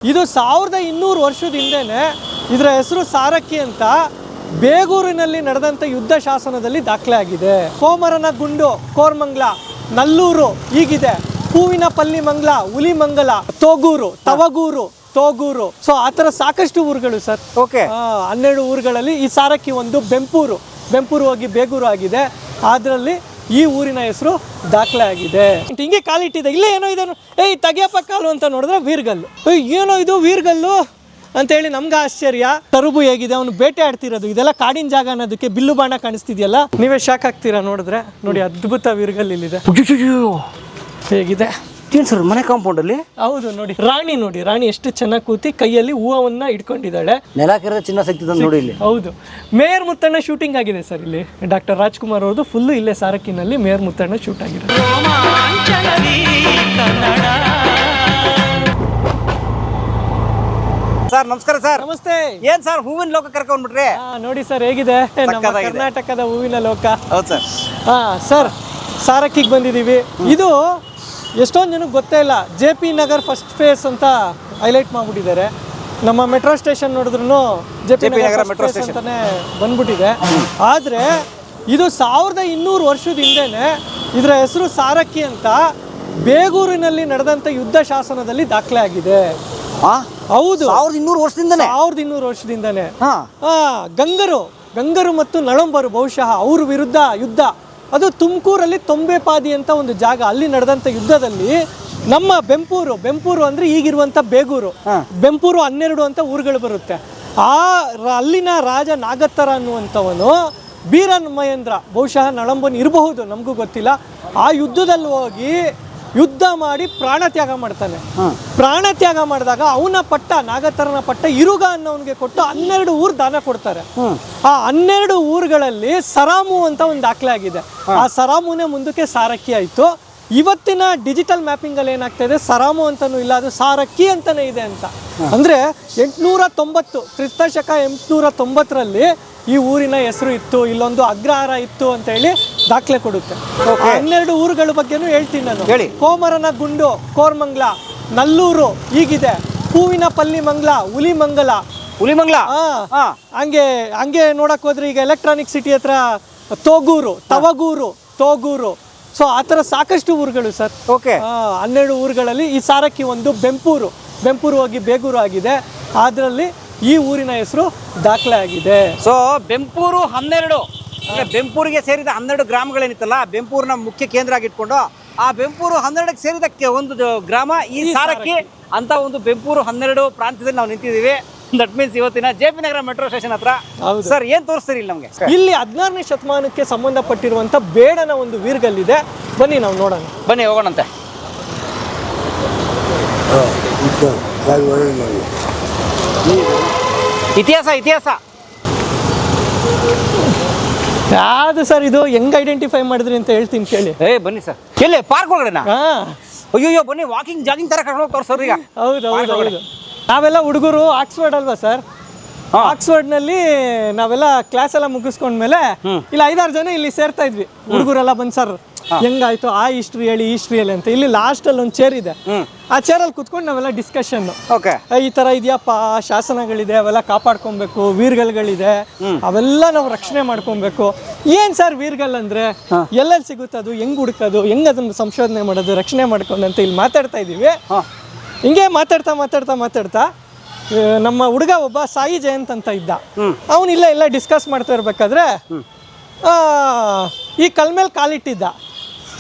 ಇದು 1200 ವರ್ಷದ ಹಿಂದೆನೆ ಇದರ ಹೆಸರು ಸಾರಕ್ಕಿ ಅಂತ ಬೇಗೂರಿನಲ್ಲಿ ನಡೆದಂತ ಯುದ್ಧ ಶಾಸನದಲ್ಲಿ ದಾಖಲೆ ಆಗಿದೆ. ಕೋಮರನ ಗುಂಡು, ಕೋರ್ಮಂಗ್ಲ, ನಲ್ಲೂರು ಹೀಗಿದೆ. ಹೂವಿನ ಪಲ್ಲಿ ಮಂಗ್ಲ, ಹುಲಿಮಂಗಲ, ತೋಗೂರು, ತವಗೂರು, ತೋಗೂರು. ಸೊ ಆ ಥರ ಸಾಕಷ್ಟು ಊರುಗಳು ಸರ್. ಓಕೆ. 12 ಊರುಗಳಲ್ಲಿ ಈ ಸಾರಕ್ಕಿ ಒಂದು ಬೆಂಪೂರು ಹೋಗಿ ಬೇಗೂರು ಆಗಿದೆ. ಅದರಲ್ಲಿ ಈ ಊರಿನ ಹೆಸರು ದಾಖಲೆ ಆಗಿದೆ. ಹಿಂಗೆ ಕಾಲಿಟ್ಟಿದೆ. ಇಲ್ಲೇ ಏನೋ ಇದೆ, ಏಯ್ ತೆಗಿಯಪ್ಪ ಕಾಲು ಅಂತ ನೋಡಿದ್ರೆ ವೀರ್ಗಲ್ಲು. ಏನೋ ಇದು ವೀರ್ಗಲ್ಲು ಅಂತೇಳಿ ನಮ್ಗೆ ಆಶ್ಚರ್ಯ. ತರುಬು ಹೇಗಿದೆ, ಅವನು ಬೇಟೆ ಆಡ್ತಿರೋದು, ಇದೆಲ್ಲ ಕಾಡಿನ ಜಾಗ ಅನ್ನೋದಕ್ಕೆ ಬಿಲ್ಲು ಬಾಣ ಕಾಣಿಸ್ತಿದೆಯಲ್ಲ, ನೀವೇ ಶಾಕ್ ಆಗ್ತೀರಾ ನೋಡಿದ್ರೆ. ನೋಡಿ ಅದ್ಭುತ ವೀರ್ಗಲ್ ಇಲ್ಲಿದೆ. ಹೇಗಿದೆ ಏನು ಸರ್ ಮನೆ ಕಾಂಪೌಂಡಲ್ಲಿ? ಹೌದು ನೋಡಿ, ರಾಣಿ ಎಷ್ಟು ಚೆನ್ನಾಗಿ ಕೂತಿ ಕೈಯಲ್ಲಿ ಹೂವನ್ನ ಇಟ್ಕೊಂಡಿದ್ದಾಳೆ. ನೆಲ ಕೆರೆದ ಚಿನ್ನ ಸಿಗ್ತಿದೆ ನೋಡಿ ಇಲ್ಲಿ. ಹೌದು, ಮೇಯರ್ ಮುತ್ತಣ್ಣ ಶೂಟಿಂಗ್ ಆಗಿದೆ ಸರ್ ಇಲ್ಲಿ. ಡಾಕ್ಟರ್ ರಾಜ್ಕುಮಾರ್ ಅವ್ರದ್ದು ಫುಲ್ಲು ಇಲ್ಲೇ ಸಾರಕ್ಕಿನಲ್ಲಿ ಮೇಯರ್ ಮುತ್ತಣ್ಣ ಶೂಟ್ ಆಗಿದೆ. ಸರ್ ನಮಸ್ಕಾರ ಸರ್. ನಮಸ್ತೆ. ಏನ್ ಸರ್ ಹೂವಿನ ಲೋಕ ಕರ್ಕೊಂಡ್ಬಿಟ್ರಿ? ನೋಡಿ ಸರ್ ಹೇಗಿದೆ ನಮ್ಮ ಕರ್ನಾಟಕದ ಹೂವಿನ ಲೋಕ. ಹೌದು ಸರ್. ಸರ್ ಸಾರಕ್ಕಿಗೆ ಬಂದಿದ್ದೀವಿ. ಇದು ಎಷ್ಟೊಂದು ಜನಕ್ಕೆ ಗೊತ್ತೇ ಇಲ್ಲ. JP ನಗರ್ ಫಸ್ಟ್ ಫೇಸ್ ಅಂತ ಹೈಲೈಟ್ ಮಾಡಿಬಿಟ್ಟಿದ್ದಾರೆ. ನಮ್ಮ ಮೆಟ್ರೋ ಸ್ಟೇಷನ್ ನೋಡಿದ್ರು JP ನಗರ್ ಮೆಟ್ರೋ ಸ್ಟೇಷನ್ ಅಂತಾನೆ ಬಂದ್ಬಿಟ್ಟಿದೆ. ಆದರೆ ಇದು 1200 ವರ್ಷದ ಹಿಂದೆನೆ ಇದರ ಹೆಸರು ಸಾರಕ್ಕಿ ಅಂತ ಬೇಗೂರಿನಲ್ಲಿ ನಡೆದಂಥ ಯುದ್ಧ ಶಾಸನದಲ್ಲಿ ದಾಖಲೆ ಆಗಿದೆ. ಹೌದು, 1200 ವರ್ಷದಿಂದನೇ. ಗಂಗರು ಮತ್ತು ನಳಂಬರು ಬಹುಶಃ ಅವ್ರ ವಿರುದ್ಧ ಯುದ್ಧ, ಅದು ತುಮಕೂರಲ್ಲಿ ತೊಂಬೆಪಾದಿ ಅಂತ ಒಂದು ಜಾಗ, ಅಲ್ಲಿ ನಡೆದಂಥ ಯುದ್ಧದಲ್ಲಿ ನಮ್ಮ ಬೆಂಪೂರು ಅಂದರೆ ಈಗಿರುವಂಥ ಬೇಗೂರು, ಬೆಂಪೂರು 12 ಅಂತ ಊರುಗಳು ಬರುತ್ತೆ. ಅಲ್ಲಿನ ರಾಜ ನಾಗತ್ತರ ಅನ್ನುವಂಥವನು ಬೀರನ್ ಮಹೇಂದ್ರ, ಬಹುಶಃ ನಳಂಬನ್ ಇರಬಹುದು, ನಮಗೂ ಗೊತ್ತಿಲ್ಲ. ಆ ಯುದ್ಧದಲ್ಲಿ ಹೋಗಿ ಯುದ್ಧ ಮಾಡಿ ಪ್ರಾಣ ತ್ಯಾಗ ಮಾಡ್ತಾನೆ. ಪ್ರಾಣ ತ್ಯಾಗ ಮಾಡಿದಾಗ ಅವನ ಪಟ್ಟ, ನಾಗತರನ ಪಟ್ಟ ಇರುಗ ಅನ್ನೋನ್ಗೆ ಕೊಟ್ಟು 12 ಊರು ದಾನ ಕೊಡ್ತಾರೆ. ಆ 12 ಊರುಗಳಲ್ಲಿ ಸರಾಮು ಅಂತ ಒಂದು ದಾಖಲೆ ಆಗಿದೆ. ಆ ಸರಾಮುನೇ ಮುಂದಕ್ಕೆ ಸಾರಕ್ಕಿ ಆಯ್ತು. ಇವತ್ತಿನ ಡಿಜಿಟಲ್ ಮ್ಯಾಪಿಂಗ್ ಅಲ್ಲಿ ಏನಾಗ್ತಾ ಇದೆ, ಸರಾಮು ಅಂತಾನೂ ಇಲ್ಲ, ಅದು ಸಾರಕ್ಕಿ ಅಂತಾನೆ ಇದೆ ಅಂತ. ಅಂದ್ರೆ 890 ಕ್ರಿಸ್ತಶಕ 890ರಲ್ಲಿ ಈ ಊರಿನ ಹೆಸರು ಇತ್ತು, ಇಲ್ಲೊಂದು ಅಗ್ರಹಾರ ಇತ್ತು ಅಂತ ಹೇಳಿ ದಾಖಲೆ ಕೊಡುತ್ತೆ. 12 ಊರುಗಳ ಬಗ್ಗೆನೂ ಹೇಳ್ತೀನಿ ನಾನು. ಕೋಮರನ ಗುಂಡು, ಕೋರ್ಮಂಗ್ಲ, ನಲ್ಲೂರು ಹೀಗಿದೆ. ಹೂವಿನ ಪಲ್ಲಿ ಮಂಗ್ಲ, ಹುಲಿಮಂಗಲ. ಹಂಗೆ ನೋಡಕ್ ಹೋದ್ರೆ ಈಗ ಎಲೆಕ್ಟ್ರಾನಿಕ್ ಸಿಟಿ ಹತ್ರ ತೋಗೂರು, ತವಗೂರು. ಸೊ ಆ ಥರ ಸಾಕಷ್ಟು ಊರುಗಳು ಸರ್. 12 ಊರುಗಳಲ್ಲಿ ಈ ಸಾರಕ್ಕಿ ಒಂದು ಬೆಂಪೂರು ಹೋಗಿ ಬೇಗೂರು ಆಗಿದೆ. ಅದರಲ್ಲಿ ಈ ಊರಿನ ಹೆಸರು ದಾಖಲೆ ಆಗಿದೆ. ಸೊ ಬೆಂಪೂರು 12, ಬೆಂಪೂರಿಗೆ ಸೇರಿದ 12 ಗ್ರಾಮಗಳೇನಿತ್ತಲ್ಲ, ಬೆಂಪೂರಿನ ಮುಖ್ಯ ಕೇಂದ್ರ ಆಗಿಟ್ಕೊಂಡು ಆ ಬೆಂಪೂರು 12ಕ್ಕೆ ಸೇರಿದ ಒಂದು ಗ್ರಾಮ ಈ ಸಾರಕ್ಕಿ ಅಂತ ಒಂದು ಬೆಂಪೂರು 12 ಪ್ರಾಂತ್ಯದಲ್ಲಿ ನಾವು ನಿಂತಿದ್ದೀವಿ. ದಟ್ ಮೀನ್ಸ್ ಇವತ್ತಿನ JP ನಗರ ಮೆಟ್ರೋ ಸ್ಟೇಷನ್ ಹತ್ರ. ಸರ್ ಏನ್ ತೋರಿಸ್ತೀರಿ ಇಲ್ಲಿ ನಮಗೆ? ಇಲ್ಲಿ 16ನೇ ಶತಮಾನಕ್ಕೆ ಸಂಬಂಧಪಟ್ಟಿರುವಂತ ಬೇಡನ ಒಂದು ವೀರ್ಗಲ್ಲಿದೆ. ಬನ್ನಿ ನಾವು ನೋಡೋಣ. ಬನ್ನಿ ಹೋಗೋಣಂತೆ. ಇತಿಹಾಸ ಯಾವುದು ಸರ್ ಇದು? ಹೆಂಗ್ ಐಡೆಂಟಿಫೈ ಮಾಡಿದ್ರಿ ಅಂತ ಹೇಳ್ತೀನಿ ಕೇಳಿ. ಬನ್ನಿ ಸರ್. ಎಲ್ಲಿ ಪಾರ್ಕ್ ಒಳಗಡೆನಾ? ಅಯ್ಯೋ ಬನ್ನಿ, ವಾಕಿಂಗ್ ಜಾಗಿಂಗ್ ತರ ಕರ್ಕೊಂಡು ಹೋಗ್ತಾರೆ ಸರ್ ಈಗ. ಹೌದು. ನಾವೆಲ್ಲ ಹುಡುಗರು ಆಕ್ಸ್ಫರ್ಡ್ ಅಲ್ವಾ ಸರ್? ಆಕ್ಸ್ಫರ್ಡ್ನಲ್ಲಿ ನಾವೆಲ್ಲ ಕ್ಲಾಸ್ ಎಲ್ಲ ಮುಗಿಸ್ಕೊಂಡ್ಮೇಲೆ ಇಲ್ಲಿ 5-6 ಜನ ಇಲ್ಲಿ ಸೇರ್ತಾ ಇದ್ವಿ. ಹುಡುಗರೆಲ್ಲ ಬಂದ್ ಸರ್ ಹೆಂಗಾಯ್ತು ಆ ಹಿಸ್ಟ್ರಿ ಹೇಳಿ ಅಂತ. ಇಲ್ಲಿ ಲಾಸ್ಟ್ ಅಲ್ಲಿ ಒಂದು ಚೇರ್ ಇದೆ, ಆ ಚೇರಲ್ಲಿ ಕುತ್ಕೊಂಡು ನಾವೆಲ್ಲ ಡಿಸ್ಕಷನ್. ಈ ತರ ಇದೆಯಪ್ಪ, ಶಾಸನಗಳಿದೆ, ಅವೆಲ್ಲ ಕಾಪಾಡ್ಕೊಬೇಕು, ವೀರ್ಗಲ್ಗಳಿದೆ, ಅವೆಲ್ಲ ನಾವು ರಕ್ಷಣೆ ಮಾಡ್ಕೊಬೇಕು. ಏನ್ ಸರ್ ವೀರ್ಗಲ್ ಅಂದ್ರೆ ಎಲ್ಲೆಲ್ಲಿ ಸಿಗುತ್ತದು, ಹೆಂಗ್ ಹುಡುಕೋದು, ಹೆಂಗ್ ಅದನ್ನ ಸಂಶೋಧನೆ ಮಾಡೋದು, ರಕ್ಷಣೆ ಮಾಡ್ಕೊಂಡು ಅಂತ ಇಲ್ಲಿ ಮಾತಾಡ್ತಾ ಇದೀವಿ. ಹಿಂಗೆ ಮಾತಾಡ್ತಾ ನಮ್ಮ ಹುಡುಗ ಒಬ್ಬ ಸಾಯಿ ಜಯಂತ್ ಅಂತ ಇದ್ದ. ಅವನು ಇಲ್ಲ ಡಿಸ್ಕಸ್ ಮಾಡ್ತಾ ಇರ್ಬೇಕಾದ್ರೆ ಈ ಕಲ್ ಮೇಲೆ ಕಾಲಿಟ್ಟಿದ್ದ.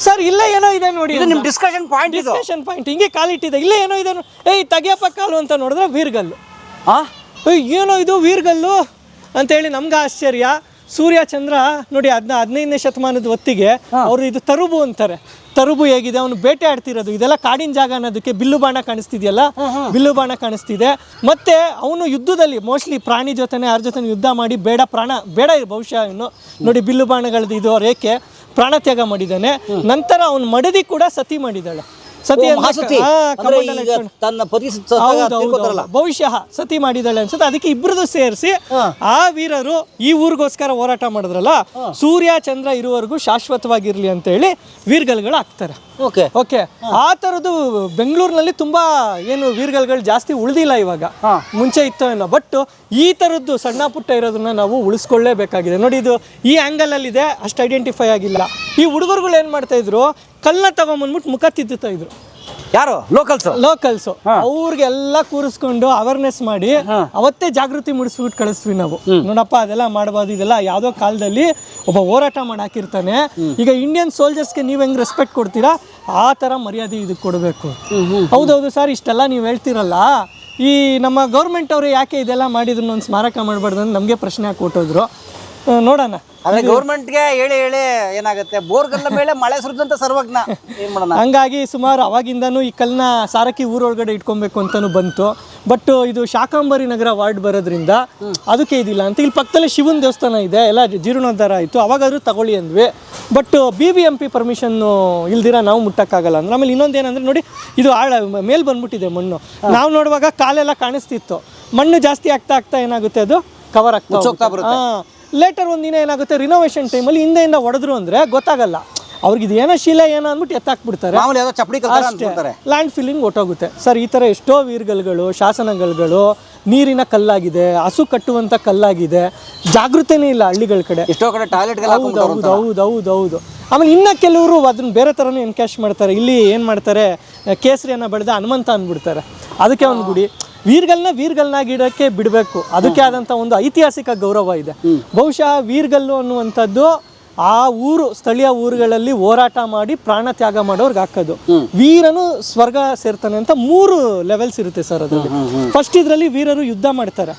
ಸರ್ ಇಲ್ಲೇ ಏನೋ ಇದೆ ನೋಡಿ, ನಿಮ್ ಡಿಸ್ಕಷನ್ ಪಾಯಿಂಟ್. ಹಿಂಗೆ ಕಾಲಿಟ್ಟಿದ್ದ, ಇಲ್ಲೇ ಏನೋ ಇದೆ, ಏಯ್ ತೆಗಿಯಪ್ಪ ಕಾಲು ಅಂತ ನೋಡಿದ್ರೆ ವೀರ್ಗಲ್ಲು. ಏನೋ ಇದು ವೀರ್ಗಲ್ಲು ಅಂತೇಳಿ ನಮ್ಗೆ ಆಶ್ಚರ್ಯ. ಸೂರ್ಯ ಚಂದ್ರ ನೋಡಿ 15ನೇ ಶತಮಾನದ ಹೊತ್ತಿಗೆ ಅವರು ಇದು ತರುಬು ಅಂತಾರೆ. ತರುಬು ಹೇಗಿದೆ, ಅವನು ಬೇಟೆ ಆಡ್ತಿರೋದು, ಇದೆಲ್ಲ ಕಾಡಿನ ಜಾಗ ಅನ್ನೋದಕ್ಕೆ ಬಿಲ್ಲು ಬಾಣ ಕಾಣಿಸ್ತಿದೆಯಲ್ಲ, ಬಿಲ್ಲು ಬಾಣ ಕಾಣಿಸ್ತಿದೆ. ಮತ್ತೆ ಅವನು ಯುದ್ಧದಲ್ಲಿ ಮೋಸ್ಟ್ಲಿ ಪ್ರಾಣಿ ಜೊತೆನೆ ಯಾರ ಜೊತೆ ಯುದ್ಧ ಮಾಡಿ ಬೇಡ ಬಹುಶಃ ಇನ್ನು ನೋಡಿ ಬಿಲ್ಲು ಬಾಣಗಳದ್ದು ಇದು ರೇಖೆ, ಪ್ರಾಣ ತ್ಯಾಗ ಮಾಡಿದ್ದಾನೆ. ನಂತರ ಅವನು ಮಡದಿ ಕೂಡ ಸತಿ ಮಾಡಿದ್ದಾಳೆ. ಬಹುಶಃ ಸತಿ ಮಾಡಿದಾಳೆ ಅನ್ಸುತ್ತೆ. ಅದಕ್ಕೆ ಇಬ್ಬರದು ಸೇರಿಸಿ ಆ ವೀರರು ಈ ಊರಿಗೋಸ್ಕರ ಹೋರಾಟ ಮಾಡಿದ್ರಲ್ಲ, ಸೂರ್ಯ ಚಂದ್ರ ಇರುವವರೆಗೂ ಶಾಶ್ವತವಾಗಿರ್ಲಿ ಅಂತ ಹೇಳಿ ವೀರ್ಗಲ್ಗಳು ಹಾಕ್ತಾರೆ. ಓಕೆ ಓಕೆ ಆ ಥರದ್ದು ಬೆಂಗಳೂರಿನಲ್ಲಿ ತುಂಬಾ ಏನು ವೀರ್ಗಲ್ಗಳು ಜಾಸ್ತಿ ಉಳಿದಿಲ್ಲ ಇವಾಗ, ಮುಂಚೆ ಇತ್ತು ಏನೋ. ಬಟ್ ಈ ಥರದ್ದು ಸಣ್ಣ ಪುಟ್ಟ ಇರೋದನ್ನ ನಾವು ಉಳಿಸ್ಕೊಳ್ಳೇಬೇಕಾಗಿದೆ. ನೋಡಿ, ಇದು ಈ ಆ್ಯಂಗಲ್ ಅಲ್ಲಿ ಇದೆ, ಅಷ್ಟು ಐಡೆಂಟಿಫೈ ಆಗಿಲ್ಲ. ಈ ಹುಡುಗರುಗಳು ಏನು ಮಾಡ್ತಾ ಇದ್ರು, ಕಲ್ಲನ್ನ ತಗೊಂಬಂದ್ಬಿಟ್ಟು ಮುಖ ತಿದ್ದುತ್ತಾ ಇದ್ರು. ಯಾರು? ಲೋಕಲ್ಸ್ ಅವ್ರಿಗೆಲ್ಲ ಕೂರಿಸ್ಕೊಂಡು ಅವೇರ್ನೆಸ್ ಮಾಡಿ ಅವತ್ತೇ ಜಾಗೃತಿ ಮೂಡಿಸ್ಬಿಟ್ಟು ಕಳಿಸ್ತೀವಿ ನಾವು. ನೋಡಪ್ಪ, ಅದೆಲ್ಲ ಮಾಡಬಾರ್ದು, ಇದೆಲ್ಲ ಯಾವ್ದೋ ಕಾಲದಲ್ಲಿ ಒಬ್ಬ ಹೋರಾಟ ಮಾಡಿ ಹಾಕಿರ್ತಾನೆ. ಈಗ ಇಂಡಿಯನ್ ಸೋಲ್ಜರ್ಸ್ಗೆ ನೀವು ಹೆಂಗ್ ರೆಸ್ಪೆಕ್ಟ್ ಕೊಡ್ತೀರಾ ಆ ಥರ ಮರ್ಯಾದೆ ಇದಕ್ಕೆ ಕೊಡಬೇಕು. ಹೌದೌದು ಸರ್, ಇಷ್ಟೆಲ್ಲ ನೀವು ಹೇಳ್ತಿರಲ್ಲ, ಈ ನಮ್ಮ ಗೌರ್ಮೆಂಟ್ ಅವರು ಯಾಕೆ ಇದೆಲ್ಲ ಮಾಡಿದ್ರು ಒಂದು ಸ್ಮಾರಕ ಮಾಡಬಾರ್ದು ಅಂತ ನಮಗೆ ಪ್ರಶ್ನೆ ಹಾಕಿ ಕೊಟ್ಟೋದ್ರು. ನೋಡೋಣ. ಅದೇ ಗೌರ್ಮೆಂಟ್ಗೆ ಹೇಳಿ ಏನಾಗುತ್ತೆ, ಬೋರ್ಗಲ್ಲ ಮೇಲೆ ಮಳೆ ಸುರಿದಂತ ಸರ್ವಜ್ಞ, ಏನ್ ಮಾಡೋಣ. ಹಂಗಾಗಿ ಸುಮಾರು ಅವಾಗಿಂದನೂ ಈ ಕಲ್ಲನ್ನ ಸಾರಕ್ಕಿ ಊರೊಳಗಡೆ ಇಟ್ಕೊಬೇಕು ಅಂತಾನು ಬಂತು. ಬಟ್ ಇದು ಶಾಕಾಂಬರಿ ನಗರ ವಾರ್ಡ್ ಬರೋದ್ರಿಂದ ಅದಕ್ಕೆ ಇದಿಲ್ಲ ಅಂತ. ಇಲ್ಲಿ ಪಕ್ಕದಲ್ಲೇ ಶಿವನ ದೇವಸ್ಥಾನ ಇದೆ, ಎಲ್ಲ ಜೀರ್ಣೋದ್ಧಾರ ಆಯಿತು, ಅವಾಗಾದ್ರೂ ತಗೊಳ್ಳಿ ಅಂದ್ವಿ. ಬಟ್ BBMP ಪರ್ಮಿಷನ್ನು ಇಲ್ದಿರ ನಾವು ಮುಟ್ಟಕ್ಕಾಗಲ್ಲ ಅಂದ್ರೆ. ಆಮೇಲೆ ಇನ್ನೊಂದೇನಂದ್ರೆ ನೋಡಿ, ಇದು ಮೇಲ್ ಬಂದ್ಬಿಟ್ಟಿದೆ ಮಣ್ಣು. ನಾವು ನೋಡುವಾಗ ಕಾಲೆಲ್ಲ ಕಾಣಿಸ್ತಿತ್ತು, ಮಣ್ಣು ಜಾಸ್ತಿ ಆಗ್ತಾ ಏನಾಗುತ್ತೆ, ಅದು ಕವರ್ ಆಗ್ತಾ. ಲೇಟರ್ ಒಂದಿನ ಏನಾಗುತ್ತೆ, ರಿನೋವೇಷನ್ ಟೈಮಲ್ಲಿ ಹಿಂದೆಯಿಂದ ಹೊಡೆದ್ರು ಅಂದರೆ ಗೊತ್ತಾಗಲ್ಲ ಅವ್ರಿಗೆ, ಇದು ಏನೋ ಶೀಲ ಏನೋ ಅಂದ್ಬಿಟ್ಟು ಎತ್ತಾಕ್ಬಿಡ್ತಾರೆ, ಲ್ಯಾಂಡ್ ಫಿಲ್ಲಿಂಗ್ ಹೊಟ್ಟೋಗುತ್ತೆ. ಸರ್, ಈ ಥರ ಎಷ್ಟೋ ವೀರ್ಗಲ್ಗಳು, ಶಾಸನಗಳು ನೀರಿನ ಕಲ್ಲಾಗಿದೆ, ಹಸು ಕಟ್ಟುವಂಥ ಕಲ್ಲಾಗಿದೆ, ಜಾಗೃತಿನೇ ಇಲ್ಲ ಹಳ್ಳಿಗಳ ಕಡೆ. ಎಷ್ಟೋ ಕಡೆ ಟಾಯ್ಲೆಟ್. ಹೌದು. ಆಮೇಲೆ ಇನ್ನು ಕೆಲವರು ಅದನ್ನ ಬೇರೆ ಥರನೂ ಎನ್ಕ್ಯಾಶ್ ಮಾಡ್ತಾರೆ. ಇಲ್ಲಿ ಏನು ಮಾಡ್ತಾರೆ, ಕೇಸರಿಯನ್ನು ಬೆಳೆದ ಹನುಮಂತ ಅಂದ್ಬಿಡ್ತಾರೆ, ಅದಕ್ಕೆ ಒಂದು ಗುಡಿ. ವೀರ್ಗಲ್ನಾಗಿ ಇಡೋಕ್ಕೆ ಬಿಡಬೇಕು, ಅದಕ್ಕೆ ಆದಂಥ ಒಂದು ಐತಿಹಾಸಿಕ ಗೌರವ ಇದೆ. ಬಹುಶಃ ವೀರ್ಗಲ್ಲು ಅನ್ನುವಂಥದ್ದು ಆ ಊರು, ಸ್ಥಳೀಯ ಊರುಗಳಲ್ಲಿ ಹೋರಾಟ ಮಾಡಿ ಪ್ರಾಣ ತ್ಯಾಗ ಮಾಡೋರ್ಗೆ ಹಾಕೋದು. ವೀರನು ಸ್ವರ್ಗ ಸೇರ್ತಾನೆ ಅಂತ 3 ಲೆವೆಲ್ಸ್ ಇರುತ್ತೆ ಸರ್ ಅದರಲ್ಲಿ. ಫಸ್ಟ್ ಇದರಲ್ಲಿ ವೀರರು ಯುದ್ಧ ಮಾಡ್ತಾರೆ.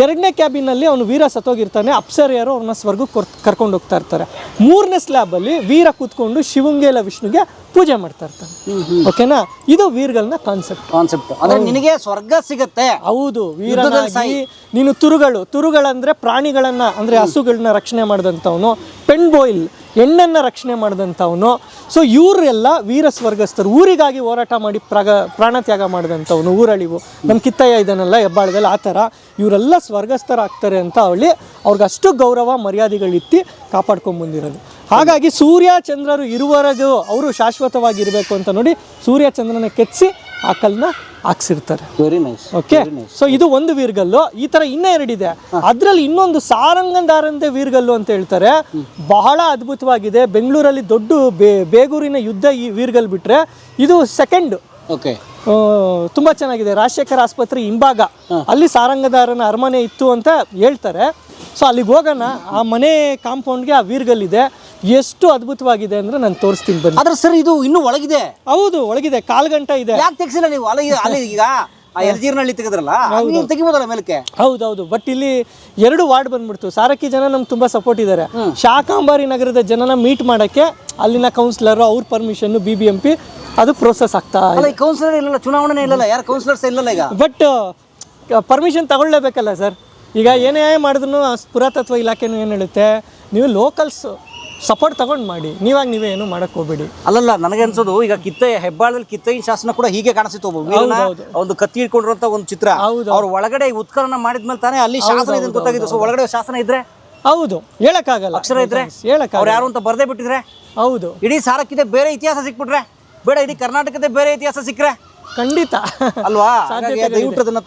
2ನೇ ಕ್ಯಾಬಿನ್ ಅಲ್ಲಿ ಅವನು ವೀರ ಸತ್ತೋಗಿರ್ತಾನೆ, ಅಪ್ಸರೆಯರು ಅವ್ರನ್ನ ಸ್ವರ್ಗಕ್ಕೆ ಕರ್ಕೊಂಡು ಹೋಗ್ತಾ ಇರ್ತಾರೆ. 3ನೇ ಸ್ಲ್ಯಾಬ್ ಅಲ್ಲಿ ವೀರ ಕೂತ್ಕೊಂಡು ಶಿವಂಗೆ ಇಲ್ಲ ವಿಷ್ಣುಗೆ ಪೂಜೆ ಮಾಡ್ತಾ ಇರ್ತಾನೆ. ಓಕೆನಾ? ಇದು ವೀರ್ಗಲ್ನ ಕಾನ್ಸೆಪ್ಟ್. ಅಂದ್ರೆ ನಿನಗೆ ಸ್ವರ್ಗ ಸಿಗುತ್ತೆ. ಹೌದು, ವೀರನಾಗಿ ನೀನು ತುರುಗಳಂದ್ರೆ ಪ್ರಾಣಿಗಳನ್ನ, ಅಂದ್ರೆ ಹಸುಗಳನ್ನ ರಕ್ಷಣೆ ಮಾಡಿದಂಥವನು, ಪೆಣ್ಬೋಯಿಲ್ ಹೆಣ್ಣನ್ನ ರಕ್ಷಣೆ ಮಾಡಿದಂಥವನು. ಸೊ ಇವರೆಲ್ಲ ವೀರ ಸ್ವರ್ಗಸ್ಥರು, ಊರಿಗಾಗಿ ಹೋರಾಟ ಮಾಡಿ ಪ್ರಾಣ ತ್ಯಾಗ ಮಾಡಿದಂಥವನು. ಊರಳಿವು ನಮ್ಮ ಕಿತ್ತಯ್ಯ ಇದನ್ನೆಲ್ಲ ಹೆಬ್ಬಾಳದಲ್ಲಿ ಆ ಥರ ಇವರೆಲ್ಲ ಸ್ವರ್ಗಸ್ಥರಾಗ್ತಾರೆ ಅಂತ ಅವ್ರಿಗೆ ಅಷ್ಟು ಗೌರವ ಮರ್ಯಾದೆಗಳಿತ್ತಿ ಕಾಪಾಡ್ಕೊಂಡ್ಬಂದಿರೋದು. ಹಾಗಾಗಿ ಸೂರ್ಯ ಚಂದ್ರರು ಇರುವವರೆಗೂ ಅವರು ಶಾಶ್ವತವಾಗಿರಬೇಕು ಅಂತ ನೋಡಿ ಸೂರ್ಯ ಚಂದ್ರನ ಕೆತ್ತಿಸಿ ಆ ಕಲ್ಲನ್ನ ಹಾಕ್ಸಿರ್ತಾರೆ. Very nice. ಓಕೆ, ಸೊ ಇದು ಒಂದು ವೀರ್ಗಲ್ಲು. ಈ ತರ ಇನ್ನೂ 2 ಇದೆ. ಅದ್ರಲ್ಲಿ ಇನ್ನೊಂದು ಸಾರಂಗದಾರಂದೆ ವೀರ್ಗಲ್ಲು ಅಂತ ಹೇಳ್ತಾರೆ, ಬಹಳ ಅದ್ಭುತವಾಗಿದೆ. ಬೆಂಗಳೂರಲ್ಲಿ ದೊಡ್ಡ ಬೇಗೂರಿನ ಯುದ್ಧ ಈ ವೀರ್ಗಲ್ ಬಿಟ್ರೆ ಇದು ಸೆಕೆಂಡ್. ಓಕೆ, ತುಂಬಾ ಚೆನ್ನಾಗಿದೆ. ರಾಜಶೇಖರ ಆಸ್ಪತ್ರೆ ಹಿಂಭಾಗ ಅಲ್ಲಿ ಸಾರಂಗದಾರನ ಅರಮನೆ ಇತ್ತು ಅಂತ ಹೇಳ್ತಾರೆ. ಸೊ ಅಲ್ಲಿಗೆ ಹೋಗೋಣ. ಆ ಮನೆ ಕಾಂಪೌಂಡ್ಗೆ ಆ ವೀರ್ಗಲ್ ಇದೆ. ಎಷ್ಟು ಅದ್ಭುತವಾಗಿದೆ ಅಂದ್ರೆ ನಾನು ತೋರಿಸ್ತೀನಿ ಬನ್ನಿ. ಆದ್ರೆ ಸರ್ ಇದು ಇನ್ನೂ ಒಳಗಿದೆ. ಹೌದು, ಒಳಗಿದೆ, 1/4 ಗಂಟೆ ಇದೆ. ಯಾಕೆ ತೆಗ್ಸಿಲ್ಲ ನೀವು? ಅಲ್ಲಿ ಈಗ ಎಲ್ಜೀರ್ನಳ್ಳಿ ತೆಗೆದ್ರಲ್ಲ, ತೆಗಿಬೋದಲ್ಲ ಮೇಲಕ್ಕೆ. ಹೌದೌದು, ಬಟ್ ಇಲ್ಲಿ 2 ವಾರ್ಡ್ ಬಂದ್ಬಿಡ್ತು. ಸಾರಕ್ಕಿ ಜನ ನಮ್ಗೆ ತುಂಬಾ ಸಪೋರ್ಟ್ ಇದ್ದಾರೆ. ಶಾಕಾಂಬಾರಿ ನಗರದ ಜನನ ಮೀಟ್ ಮಾಡಕ್ಕೆ ಅಲ್ಲಿನ ಕೌನ್ಸಿಲರ್, ಅವ್ರ ಪರ್ಮಿಷನ್, BBMP ಅದು ಪ್ರೋಸೆಸ್ ಆಗ್ತಾ ಇದೆ. ಕೌನ್ಸಿಲರ್ ಇಲ್ಲ, ಚುನಾವಣೆ ಇಲ್ಲ, ಯಾರು ಕೌನ್ಸಿಲರ್ಸ್ ಇಲ್ಲ ಈಗ. ಬಟ್ ಪರ್ಮಿಷನ್ ತಗೊಳ್ಳೇಬೇಕಲ್ಲ ಸರ್. ಈಗ ಏನೇ ಮಾಡಿದ್ರು ಪುರಾತತ್ವ ಇಲಾಖೆನೂ ಏನು ಹೇಳುತ್ತೆ, ನೀವು ಲೋಕಲ್ಸ್ ಸಪೋರ್ಟ್ ತಗೊಂಡು ಮಾಡಿ, ನೀವೇ ಏನು ಮಾಡಕ್ ಹೋಗ್ಬೇಡಿ. ಅಲ್ಲಲ್ಲ, ನನಗೆ ಅನ್ಸೋದು ಈಗ ಹೆಬ್ಬಾಳದಲ್ಲಿ ಕಿತ್ತಯ್ಯನ ಶಾಸನ ಕೂಡ ಹೀಗೆ ಕಾಣಿಸ್ತಿತ್ತು. ಒಂದು ಕತ್ತಿ ಹಿಡ್ಕೊಂಡಿರುವಂತ ಒಂದು ಚಿತ್ರ. ಅವ್ರ ಒಳಗಡೆ ಉತ್ಖನನ ಮಾಡಿದ್ಮೇಲೆ ತಾನೇ ಅಲ್ಲಿ ಶಾಸನ ಇದೆ ಗೊತ್ತಾಗಿದ್ದು. ಸೊ ಒಳಗಡೆ ಶಾಸನ ಇದ್ರೆ ಹೌದು ಹೇಳಕ್ಕಾಗಲ್ಲ, ಅಕ್ಷರ ಇದ್ರೆ ಅವ್ರು ಯಾರು ಅಂತ ಬರ್ದೇ ಬಿಟ್ಟಿದ್ರೆ. ಹೌದು, ಇಡೀ ಸಾರಕ್ಕಿದೆ ಬೇರೆ ಇತಿಹಾಸ ಸಿಕ್ಬಿಟ್ರೆ, ಬೇಡ ಇಡೀ ಕರ್ನಾಟಕದ ಬೇರೆ ಇತಿಹಾಸ ಸಿಕ್ಕರೆ ಖಂಡಿತ ಅಲ್ವಾ. ದಯವಿಟ್ಟು ಅದನ್ನ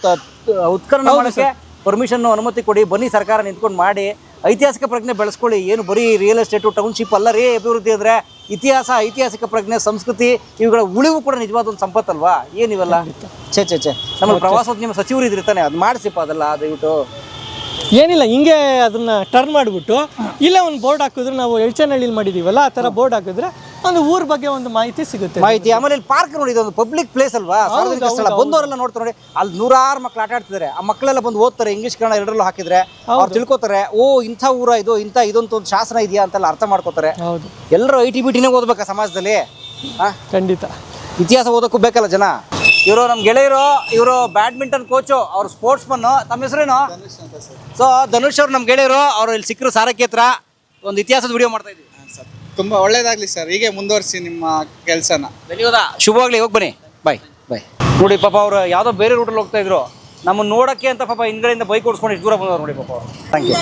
ಉತ್ಖನನ ಮಾಡಕ್ಕೆ ಪರ್ಮಿಷನ್, ಅನುಮತಿ ಕೊಡಿ. ಬನ್ನಿ, ಸರ್ಕಾರ ನಿಂತ್ಕೊಂಡು ಮಾಡಿ, ಐತಿಹಾಸಿಕ ಪ್ರಜ್ಞೆ ಬೆಳೆಸ್ಕೊಳ್ಳಿ. ಏನು ಬರೀ ರಿಯಲ್ ಎಸ್ಟೇಟು, ಟೌನ್ಶಿಪ್ ಅಲ್ಲ ರೀ ಅಭಿವೃದ್ಧಿ ಅಂದರೆ. ಇತಿಹಾಸ, ಐತಿಹಾಸಿಕ ಪ್ರಜ್ಞೆ, ಸಂಸ್ಕೃತಿ ಇವುಗಳ ಉಳಿವು ಕೂಡ ನಿಜವಾದ ಒಂದು ಸಂಪತ್ತಲ್ವಾ. ಏನಿವೆಲ್ಲ ಛೇ ನಮ್ಮ ಪ್ರವಾಸೋದ್ಯಮ ಸಚಿವರು ಇದ್ರಿರ್ತಾನೆ, ಅದು ಮಾಡಿಸಿಪ್ಪ ಅದೆಲ್ಲ ದಯವಿಟ್ಟು. ಏನಿಲ್ಲ, ಹಿಂಗೆ ಅದನ್ನ ಟರ್ನ್ ಮಾಡಿಬಿಟ್ಟು ಇಲ್ಲೇ ಒಂದು ಬೋರ್ಡ್ ಹಾಕಿದ್ರೆ, ನಾವು ಎಳ್ಚನಹಳ್ಳಿಲಿ ಮಾಡಿದೀವಲ್ಲ ಆ ಥರ ಬೋರ್ಡ್ ಹಾಕಿದ್ರೆ ಒಂದು ಊರ ಬಗ್ಗೆ ಒಂದು ಮಾಹಿತಿ ಸಿಗುತ್ತೆ. ಆಮೇಲೆ ಇಲ್ಲಿ ಪಾರ್ಕ್ ನೋಡಿ, ಇದೊಂದು ಪಬ್ಲಿಕ್ ಪ್ಲೇಸ್ ಅಲ್ವಾ, ಸಾರ್ವಜನಿಕ ಸ್ಥಳ. ಬಂದವರೆಲ್ಲ ನೋಡ್ತಾರೆ ನೋಡಿ, ಅಲ್ಲಿ 100 ಮಕ್ಳು ಆಟ ಆಡ್ತಿದ್ದಾರೆ. ಆ ಮಕ್ಕಳೆಲ್ಲ ಬಂದು ಓದ್ತಾರೆ, ಇಂಗ್ಲಿಷ್ ಕನ್ನಡ 2ರಲ್ಲೂ ಹಾಕಿದ್ರೆ ಅವ್ರು ತಿಳ್ಕೊತಾರೆ. ಓ, ಇಂಥ ಊರ ಇದು, ಇದೊಂದು ಒಂದು ಶಾಸನ ಇದೆಯಾ ಅಂತೆಲ್ಲ ಅರ್ಥ ಮಾಡ್ಕೋತಾರೆ. ಹೌದು, ಎಲ್ಲರೂ IT-BTನೇ ಓದ್ಬೇಕಾ ಸಮಾಜದಲ್ಲಿ? ಖಂಡಿತ ಇತಿಹಾಸ ಓದಕ್ಕೂ ಬೇಕಲ್ಲ ಜನ. ಇವರು ನಮ್ಮ ಗೆಳೆಯರು, ಇವರು ಬ್ಯಾಡ್ಮಿಂಟನ್ ಕೋಚು, ಅವ್ರು ಸ್ಪೋರ್ಟ್ಸ್ ಮನ್ನು. ತಮ್ಮ ಹೆಸರೇನು? ಸೊ ಧನುಷ್ ಅವ್ರು ನಮ್ಮ ಗೆಳೆಯರು. ಅವರು ಇಲ್ಲಿ ಸಿಕ್ಕರು ಸಾರಕ್ಕಿ ಹತ್ರ. ಒಂದು ಇತಿಹಾಸದ ವಿಡಿಯೋ ಮಾಡ್ತಾ ಇದ್ದೀವಿ. ತುಂಬಾ ಒಳ್ಳೇದಾಗ್ಲಿ ಸರ್, ಹೀಗೆ ಮುಂದುವರಿಸಿ ನಿಮ್ಮ ಕೆಲಸನ. ಧನ್ಯವಾದ, ಶುಭವಾಗ್ಲಿ. ಹೋಗಿ ಬನ್ನಿ, ಬಾಯ್. ನೋಡಿ ಪಾಪ ಅವ್ರು ಯಾವುದೋ ಬೇರೆ ರೂಟಲ್ಲಿ ಹೋಗ್ತಾ ಇದ್ರು, ನಮ್ಮನ್ನ ನೋಡಕ್ಕೆ ಅಂತ ಪಾಪ ಹಿಂದ್ಗಡೆಯಿಂದ ಬೈಕ್ ಓಡಿಸ್ಕೊಂಡು ಇಷ್ಟು ದೂರ ಬಂದವ್ರು ನೋಡಿ ಪಾಪ ಅವರು. ಥ್ಯಾಂಕ್ ಯು,